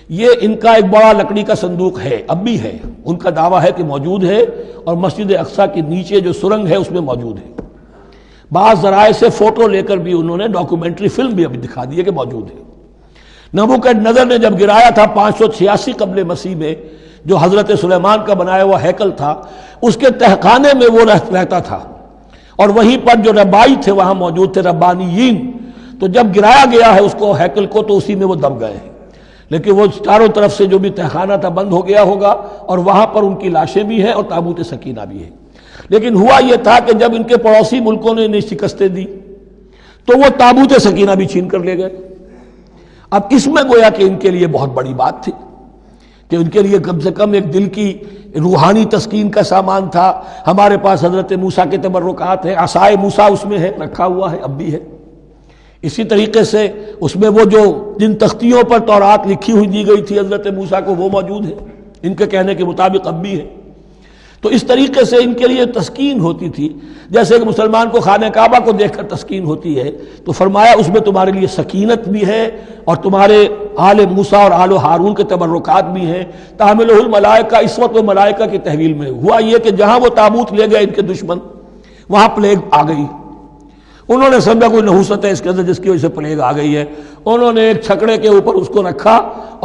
یہ ان کا ایک بڑا لکڑی کا صندوق ہے، اب بھی ہے، ان کا دعویٰ ہے کہ موجود ہے، اور مسجد اقصیٰ کے نیچے جو سرنگ ہے اس میں موجود ہے۔ بعض ذرائع سے فوٹو لے کر بھی انہوں نے ڈاکومنٹری فلم بھی ابھی دکھا دی ہے کہ موجود ہے۔ نبوکدنضر نے جب گرایا تھا 586 قبل مسیح میں، جو حضرت سلیمان کا بنایا ہوا ہیکل تھا، اس کے تہخانے میں وہ رہتا تھا، اور وہیں پر جو ربائی تھے وہاں موجود تھے، ربانیین، تو جب گرایا گیا ہے اس کو ہیکل کو تو اسی میں وہ دب گئے ہیں، لیکن وہ چاروں طرف سے جو بھی تہخانہ تھا بند ہو گیا ہوگا، اور وہاں پر ان کی لاشیں بھی ہیں اور تابوت سکینہ بھی ہے۔ لیکن ہوا یہ تھا کہ جب ان کے پڑوسی ملکوں نے انہیں شکستیں دی تو وہ تابوت سکینہ بھی چھین کر لے گئے۔ اب اس میں گویا کہ ان کے لیے بہت بڑی بات تھی کہ ان کے لیے کم سے کم ایک دل کی روحانی تسکین کا سامان تھا۔ ہمارے پاس حضرت موسیٰ کے تبرکات ہیں، عصائے موسیٰ اس میں ہے، رکھا ہوا ہے، اب بھی ہے۔ اسی طریقے سے اس میں وہ جو جن تختیوں پر تورات لکھی ہوئی دی گئی تھی حضرت موسیٰ کو، وہ موجود ہے، ان کے کہنے کے مطابق اب بھی ہے۔ تو اس طریقے سے ان کے لیے تسکین ہوتی تھی، جیسے کہ مسلمان کو خانہ کعبہ کو دیکھ کر تسکین ہوتی ہے، تو فرمایا اس میں تمہارے لیے سکینت بھی ہے اور تمہارے آل موسیٰ اور آل ہارون کے تبرکات بھی ہیں۔ تحملہ الملائکہ، اس وقت وہ ملائکہ کی تحویل میں ہوا یہ کہ جہاں وہ تابوت لے گئے ان کے دشمن، وہاں پلیگ آ گئی۔ انہوں نے سمجھا کوئی نحوست ہے اس کے اندر جس کی وجہ سے پلیگ آ گئی ہے، انہوں نے ایک چھکڑے کے اوپر اس کو رکھا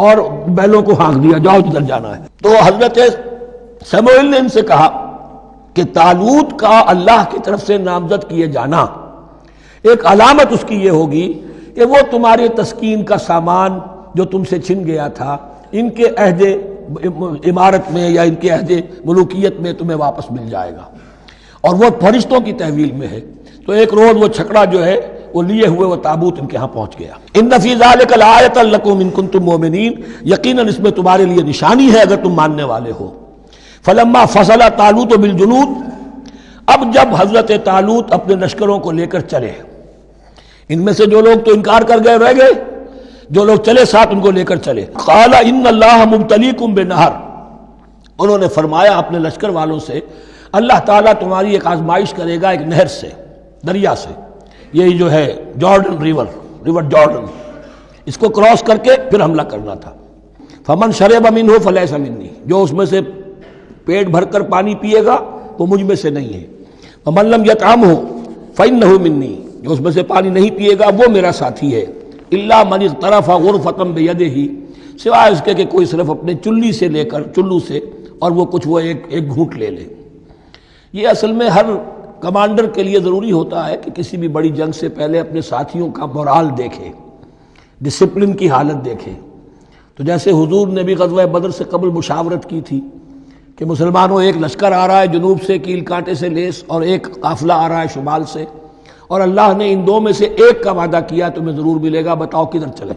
اور بیلوں کو ہانک دیا، جاؤ جدھر جانا ہے۔ تو حضرت سموئیل نے ان سے کہا کہ طالوت کا اللہ کی طرف سے نامزد کیے جانا ایک علامت اس کی یہ ہوگی کہ وہ تمہاری تسکین کا سامان جو تم سے چھن گیا تھا، ان کے عہد عمارت میں یا ان کے عہد ملوکیت میں تمہیں واپس مل جائے گا، اور وہ فرشتوں کی تحویل میں ہے۔ تو ایک روز وہ چھکڑا جو ہے وہ لیے ہوئے وہ تابوت ان کے ہاں پہنچ گیا۔ ان فی ذلک لآیۃ لکم ان کنتم مؤمنین، یقیناً اس میں تمہارے لیے نشانی ہے اگر تم ماننے والے ہو۔ فلما فصل طالوت بالجنود، اب جب حضرت طالوت اپنے لشکروں کو لے کر چلے، ان میں سے جو لوگ تو انکار کر گئے رہ گئے، جو لوگ چلے ساتھ ان کو لے کر چلے۔ قال ان اللہ مبتلیکم بنہر، انہوں نے فرمایا اپنے لشکر والوں سے اللہ تعالیٰ تمہاری ایک آزمائش کرے گا ایک نہر سے، دریا سے، یہی جو ہے جارڈن ریور جارڈن، اس کو کراس کر کے پھر حملہ کرنا تھا۔ فمن شرب منہ فلیس منی، جو اس میں سے پیٹ بھر کر پانی پیے گا وہ مجھ میں سے نہیں ہے۔ ومن لم یطعمہ فإنہ منی، جو اس میں سے پانی نہیں پیے گا وہ میرا ساتھی ہے۔ الا من اغترف غرفۃ بیدہ، سوائے اس کے کہ کوئی صرف اپنے چلی سے لے کر چلو سے اور وہ کچھ وہ ایک گھونٹ لے لے۔ یہ اصل میں ہر کمانڈر کے لیے ضروری ہوتا ہے کہ کسی بھی بڑی جنگ سے پہلے اپنے ساتھیوں کا مورال دیکھے، ڈسپلن کی حالت دیکھے۔ تو جیسے حضور نے بھی غزوہ بدر سے قبل مشاورت کی تھی کہ مسلمانوں ایک لشکر آ رہا ہے جنوب سے کیل کانٹے سے لیس، اور ایک قافلہ آ رہا ہے شمال سے، اور اللہ نے ان دو میں سے ایک کا وعدہ کیا تمہیں ضرور ملے گا، بتاؤ کدھر چلیں۔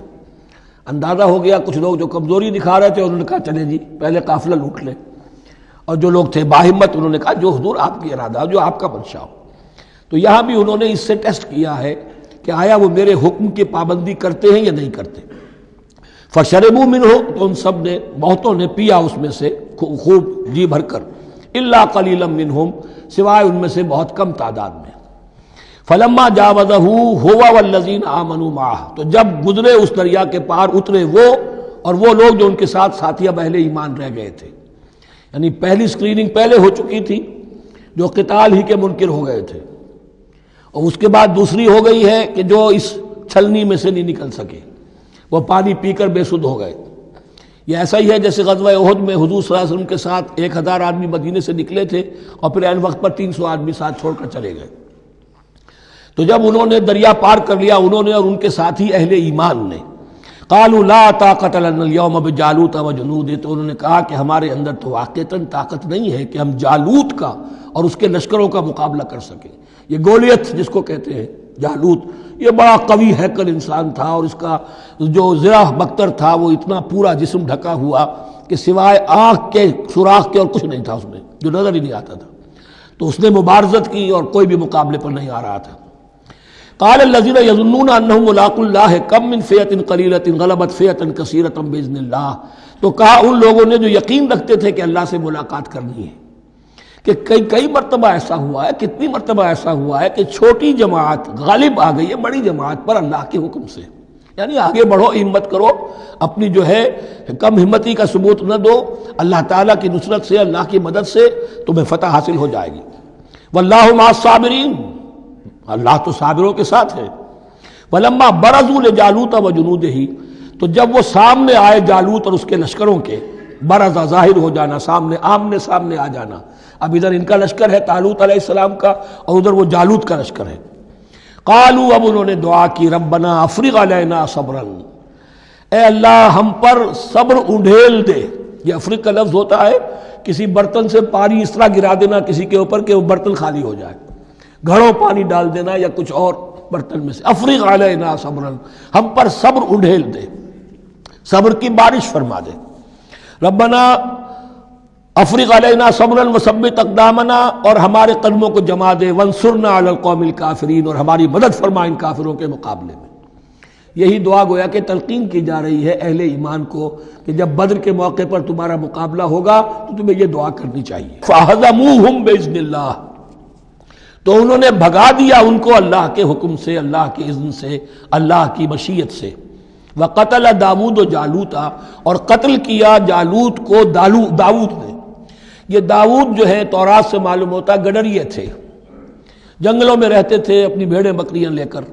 اندازہ ہو گیا کچھ لوگ جو کمزوری دکھا رہے تھے انہوں نے کہا چلیں جی پہلے قافلہ لوٹ لیں، اور جو لوگ تھے باہمت انہوں نے کہا جو حضور آپ کی ارادہ، جو آپ کا منشا ہو۔ تو یہاں بھی انہوں نے اس سے ٹیسٹ کیا ہے کہ آیا وہ میرے حکم کی پابندی کرتے ہیں یا نہیں کرتے۔ فشربوا منہ، تو ان سب نے، بہتوں نے پیا اس میں سے خوب جی بھر کر، الا قلیلا منہم، سوائے ان میں سے بہت کم تعداد میں۔ فلما جاوزہ ہو والذین آمنوا معہ، تو جب گزرے اس دریا کے پار اترے وہ اور وہ لوگ جو ان کے ساتھ ساتھیہ اہل ایمان رہ گئے تھے، یعنی پہلی سکریننگ پہلے ہو چکی تھی جو قتال ہی کے منکر ہو گئے تھے، اور اس کے بعد دوسری ہو گئی ہے کہ جو اس چھلنی میں سے نہیں نکل سکے، وہ پانی پی کر بے سدھ ہو گئے۔ یہ ایسا ہی ہے جیسے غزوہ احد میں حضور صلی اللہ علیہ وسلم کے ساتھ 1000 آدمی مدینے سے نکلے تھے اور پھر عین وقت پر 300 آدمی ساتھ چھوڑ کر چلے گئے۔ تو جب انہوں نے دریا پار کر لیا، انہوں نے اور ان کے ساتھی اہل ایمان نے، قالوا لا طاقت لنا اليوم بجالوت وجنودہ، تو انہوں نے کہا کہ ہمارے اندر تو واقعتاً طاقت نہیں ہے کہ ہم جالوت کا اور اس کے لشکروں کا مقابلہ کر سکیں۔ یہ گولیت جس کو کہتے ہیں جالوت، یہ بڑا قوی ہیکل انسان تھا، اور اس کا جو زرہ بختر تھا وہ اتنا پورا جسم ڈھکا ہوا کہ سوائے آنکھ کے سوراخ کے اور کچھ نہیں تھا اس میں، جو نظر ہی نہیں آتا تھا۔ تو اس نے مبارزت کی اور کوئی بھی مقابلے پر نہیں آ رہا تھا۔ قال الذين يظنون انهم ملاقو الله كم من فئة قليلة غلبت فئة كثيرة باذن الله، تو کہا ان لوگوں نے جو یقین رکھتے تھے کہ اللہ سے ملاقات کرنی ہے، کہ کئی مرتبہ ایسا ہوا ہے، کتنی مرتبہ ایسا ہوا ہے کہ چھوٹی جماعت غالب آ گئی ہے بڑی جماعت پر اللہ کے حکم سے، یعنی آگے بڑھو، ہمت کرو، اپنی جو ہے کم ہمتی کا ثبوت نہ دو، اللہ تعالیٰ کی نصرت سے، اللہ کی مدد سے تمہیں فتح حاصل ہو جائے گی۔ واللہ مع الصابرین، اللہ تو صابروں کے ساتھ ہے۔ ولما برزوا لجالوت وجنودہ، تو جب وہ سامنے آئے جالوت اور اس کے لشکروں کے، برزا ظاہر ہو جانا، سامنے آمنے سامنے آ جانا، اب ادھر ان کا لشکر ہے طالوت علیہ السلام کا اور ادھر وہ جالوت کا لشکر ہے۔ قالوا، اب انہوں نے دعا کی، ربنا افرغ علینا صبرا، اے اللہ ہم پر صبر انڈھیل دے۔ یہ افرغ کا لفظ ہوتا ہے کسی برتن سے پانی اس طرح گرا دینا کسی کے اوپر کہ وہ برتن خالی ہو جائے، گھڑوں پانی ڈال دینا یا کچھ اور برتن میں سے۔ افرغ علینا صبرا، ہم پر صبر انڈھیل دے، صبر کی بارش فرما دے۔ ربنا افرغ علینا صبرا وثبت اقدامنا، اور ہمارے قدموں کو جما دے، وانصرنا علی القوم الکافرین، اور ہماری مدد فرما ان کافروں کے مقابلے میں۔ یہی دعا گویا کہ تلقین کی جا رہی ہے اہل ایمان کو کہ جب بدر کے موقع پر تمہارا مقابلہ ہوگا تو تمہیں یہ دعا کرنی چاہیے. فَهَزَمُوهُمْ بِإِذْنِ اللَّهِ، تو انہوں نے بھگا دیا ان کو اللہ کے حکم سے، اللہ کے اذن سے، اللہ کی مشیت سے. وَقَتَلَ داؤد جالوتا، اور قتل کیا جالوت کو داؤد نے. یہ داؤد جو ہے تورات سے معلوم ہوتا گڈریے تھے، جنگلوں میں رہتے تھے اپنی بھیڑیں بکریاں لے کر،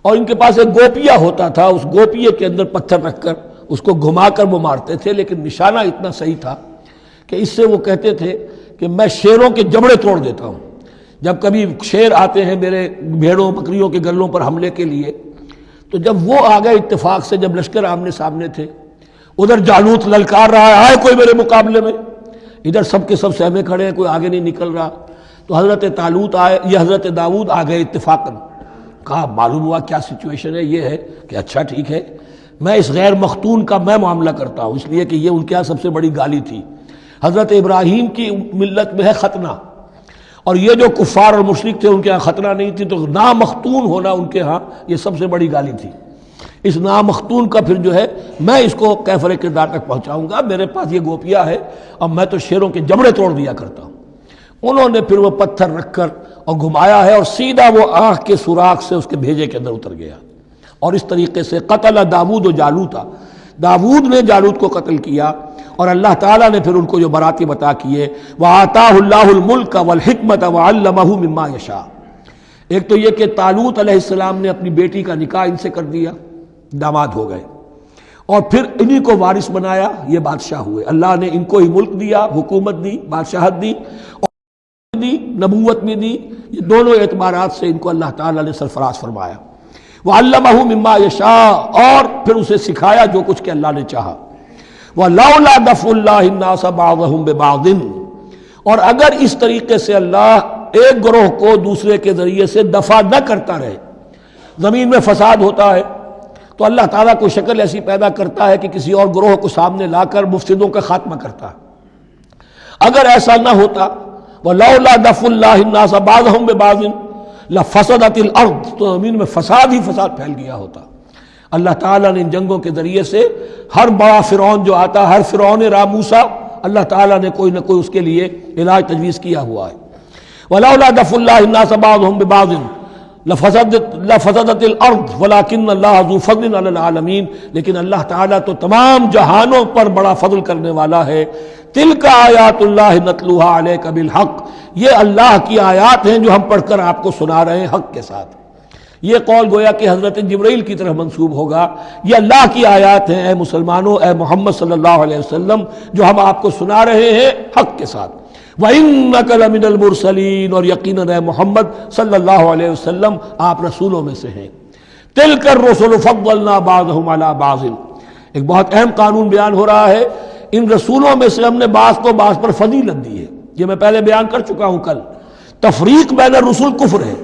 اور ان کے پاس ایک گوپیا ہوتا تھا، اس گوپیے کے اندر پتھر رکھ کر اس کو گھما کر وہ مارتے تھے، لیکن نشانہ اتنا صحیح تھا کہ اس سے وہ کہتے تھے کہ میں شیروں کے جبڑے توڑ دیتا ہوں. جب کبھی شیر آتے ہیں میرے بھیڑوں بکریوں کے گلوں پر حملے کے لیے، تو جب وہ آ گئے اتفاق سے، جب لشکر آمنے سامنے تھے، ادھر جالوت للکار رہا ہے آئے کوئی میرے مقابلے میں، ادھر سب کے سب سہمے کھڑے ہیں، کوئی آگے نہیں نکل رہا. تو حضرت طالوت آئے، یہ حضرت داؤد آ گئے اتفاقاً. کہا معلوم ہوا کیا سچویشن ہے، یہ ہے کہ اچھا ٹھیک ہے، میں اس غیر مختون کا میں معاملہ کرتا ہوں، اس لیے کہ یہ ان کے یہاں سب سے بڑی گالی تھی. حضرت ابراہیم کی ملت میں ہے ختنہ، اور یہ جو کفار اور مشرک تھے ان کے ہاں ختنہ نہیں تھی، تو نامختون ہونا ان کے ہاں یہ سب سے بڑی گالی تھی. اس نامختون کا پھر جو ہے میں اس کو کیفر کردار تک پہنچاؤں گا، میرے پاس یہ گوپیا ہے اور میں تو شیروں کے جبڑے توڑ دیا کرتا ہوں. انہوں نے پھر وہ پتھر رکھ کر اور گھمایا ہے، اور سیدھا وہ آنکھ کے سوراخ سے اس کے بھیجے کے اندر اتر گیا. اور اس طریقے سے قتل داؤد و جالوتا، داؤد نے جالوت کو قتل کیا، اور اللہ تعالیٰ نے پھر ان کو جو براتِ عطا کیے. وَآتَاهُ اللَّهُ الْمُلْكَ وَالْحِكْمَةَ وَعَلَّمَهُ مِمَّا يَشَاءُ. ایک تو یہ کہ طالوت علیہ السلام نے اپنی بیٹی کا نکاح ان سے کر دیا، داماد ہو گئے، اور پھر انہی کو وارث بنایا، یہ بادشاہ ہوئے. اللہ نے ان کو ہی ملک دیا، حکومت دی، بادشاہت دی، دی نبوت بھی دی. یہ دونوں اعتبارات سے ان کو اللہ تعالیٰ نے سرفراز فرمایا. وَعَلَّمَهُ مِمَّا يَشَاءُ، اور پھر اسے سکھایا جو کچھ کہ اللہ نے چاہا. وَلَوْلَا دَفْعُ اللَّهِ النَّاسَ بَعْضَهُمْ بِبَعْضٍ، اور اگر اس طریقے سے اللہ ایک گروہ کو دوسرے کے ذریعے سے دفع نہ کرتا رہے، زمین میں فساد ہوتا ہے تو اللہ تعالیٰ کو شکل ایسی پیدا کرتا ہے کہ کسی اور گروہ کو سامنے لا کر مفسدوں کا خاتمہ کرتا ہے. اگر ایسا نہ ہوتا، وَلَوْلَا دَفْعُ اللَّهِ النَّاسَ بَعْضَهُمْ بِبَعْضٍ لَفَسَدَتِ الْأَرْضُ، تو زمین میں فساد ہی فساد پھیل گیا ہوتا. اللہ تعالیٰ نے ان جنگوں کے ذریعے سے ہر بڑا فرعون جو آتا، ہر فرعون راموسا، اللہ تعالیٰ نے کوئی نہ کوئی اس کے لیے علاج تجویز کیا ہوا ہے. وَلَوْلَا دَفْعُ اللَّهِ النَّاسَ بَعْضَهُمْ بِبَعْضٍ لَفَسَدَتِ الْأَرْضُ وَلَكِنَّ اللَّهَ ذُو فَضْلٍ عَلَى الْعَالَمِينَ، لیکن اللہ تعالیٰ تو تمام جہانوں پر بڑا فضل کرنے والا ہے. تِلْكَ آیاتُ اللَّهِ نَتْلُوهَا عَلَيْكَ بِالْحَقِّ، یہ اللہ کی آیات ہیں جو ہم پڑھ کر آپ کو سنا رہے ہیں حق کے ساتھ. یہ قول گویا کہ حضرت جبرائیل کی طرف منسوب ہوگا. یہ اللہ کی آیات ہیں اے مسلمانوں، اے محمد صلی اللہ علیہ وسلم، جو ہم آپ کو سنا رہے ہیں حق کے ساتھ. وَإِنَّكَ لَمِنَ الْمُرْسَلِينَ، اور یقیناً اے محمد صلی اللہ علیہ وسلم آپ رسولوں میں سے ہیں. تِلْكَ الرُّسُلُ فَضَّلْنَا بَعْضَهُمْ عَلَى بَعْضٍ، ایک بہت اہم قانون بیان ہو رہا ہے. ان رسولوں میں سے ہم نے بعض کو بعض پر فضیلت دی ہے. یہ میں پہلے بیان کر چکا ہوں کل. تفریق بین الرسل کفر ہے،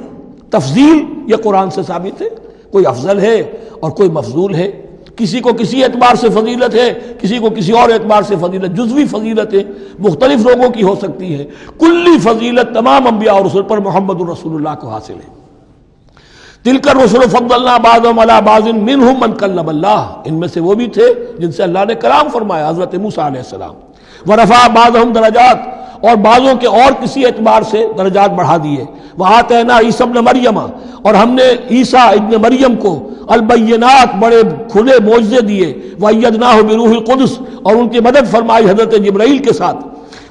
تفضیل یہ قرآن سے ثابت ہے. کوئی افضل ہے اور کوئی مفضول ہے، کسی کو کسی اعتبار سے فضیلت ہے، کسی کو کسی اور اعتبار سے فضیلت. جزوی فضیلت ہے مختلف لوگوں کی ہو سکتی ہے، کلی فضیلت تمام انبیاء اور رسول پر محمد رسول اللہ کو حاصل ہے. تِلْكَ الرُّسُلُ فَضَّلْنَا بَعْضَهُمْ عَلَى بَعْضٍ مِّنْهُمْ مَنْ كَلَّمَ اللَّهُ، ان میں سے وہ بھی تھے جن سے اللہ نے کلام فرمایا، حضرت موسیٰ علیہ السلام. وَرَفَعَ بَعْضَهُمْ دَرَجَاتٍ، اور بعضوں کے اور کسی اعتبار سے درجات بڑھا دیے. وَآتَيْنَا عِیسَیٰ ابْنَ مَرْیَمَ، اور ہم نے عیسیٰ ابن مریم کو البینات بڑے کھلے معجزے دیے. وَأَیَّدْنَاهُ بِرُوحِ الْقُدُسِ، اور ان کی مدد فرمائی حضرت جبرائیل کے ساتھ.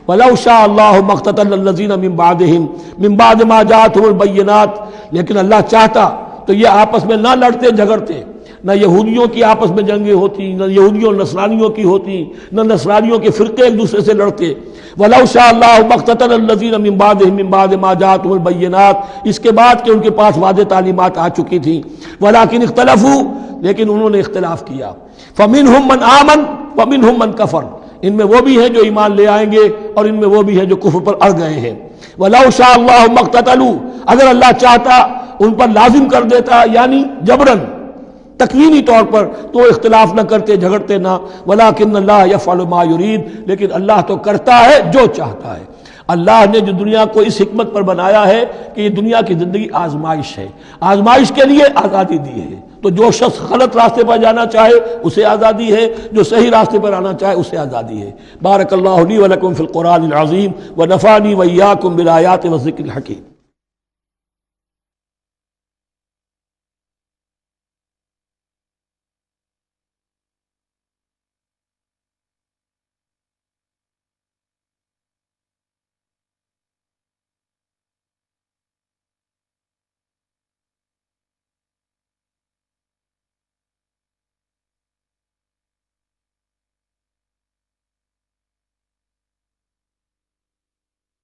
وَلَوْ شَاءَ اللَّهُ مَا اقْتَتَلَ الَّذِينَ مِن بَعْدِهِم مِن بَعْدِ مَا جَاءَتْهُمُ الْبَيِّنَاتُ، لیکن اللہ چاہتا تو یہ آپس میں نہ لڑتے جھگڑتے، نہ یہودیوں کی آپس میں جنگیں ہوتی، نہ یہودیوں نصرانیوں کی ہوتی، نہ نصرانیوں کے فرقے ایک دوسرے سے لڑتے. وَلَوْ شَاءَ اللَّهُ مَا اقْتَتَلَ الَّذِينَ مِن بَعْدِهِم مِن بَعْدِ مَا جَاءَتْهُمُ الْبَيِّنَاتُ، اس کے بعد کہ ان کے پاس واضح تعلیمات آ چکی تھیں. وَلَٰكِنِ اخْتَلَفُوا، لیکن انہوں نے اختلاف کیا. فَمِنْهُم مَّنْ آمَنَ وَمِنْهُم مَّنْ كَفَرَ، ان میں وہ بھی ہیں جو ایمان لے آئیں گے اور ان میں وہ بھی ہیں جو کفر پر اڑ گئے ہیں. وَلَوْ شَاءَ اللَّهُ مَا اقْتَتَلُوا، اگر اللہ چاہتا ان پر لازم کر دیتا، یعنی جبراً تکوینی طور پر، تو اختلاف نہ کرتے، جھگڑتے نہ. وَلَٰكِنَّ اللَّهَ يَفْعَلُ مَا يُرِيدُ، لیکن اللہ تو کرتا ہے جو چاہتا ہے. اللہ نے جو دنیا کو اس حکمت پر بنایا ہے کہ یہ دنیا کی زندگی آزمائش ہے، آزمائش کے لیے آزادی دی ہے، تو جو شخص غلط راستے پر جانا چاہے اسے آزادی ہے، جو صحیح راستے پر آنا چاہے اسے آزادی ہے۔ بارک اللہ لی و لکم فی القرآن العظیم ونفعنی وإیاکم بالآیات والذکر الحکیم۔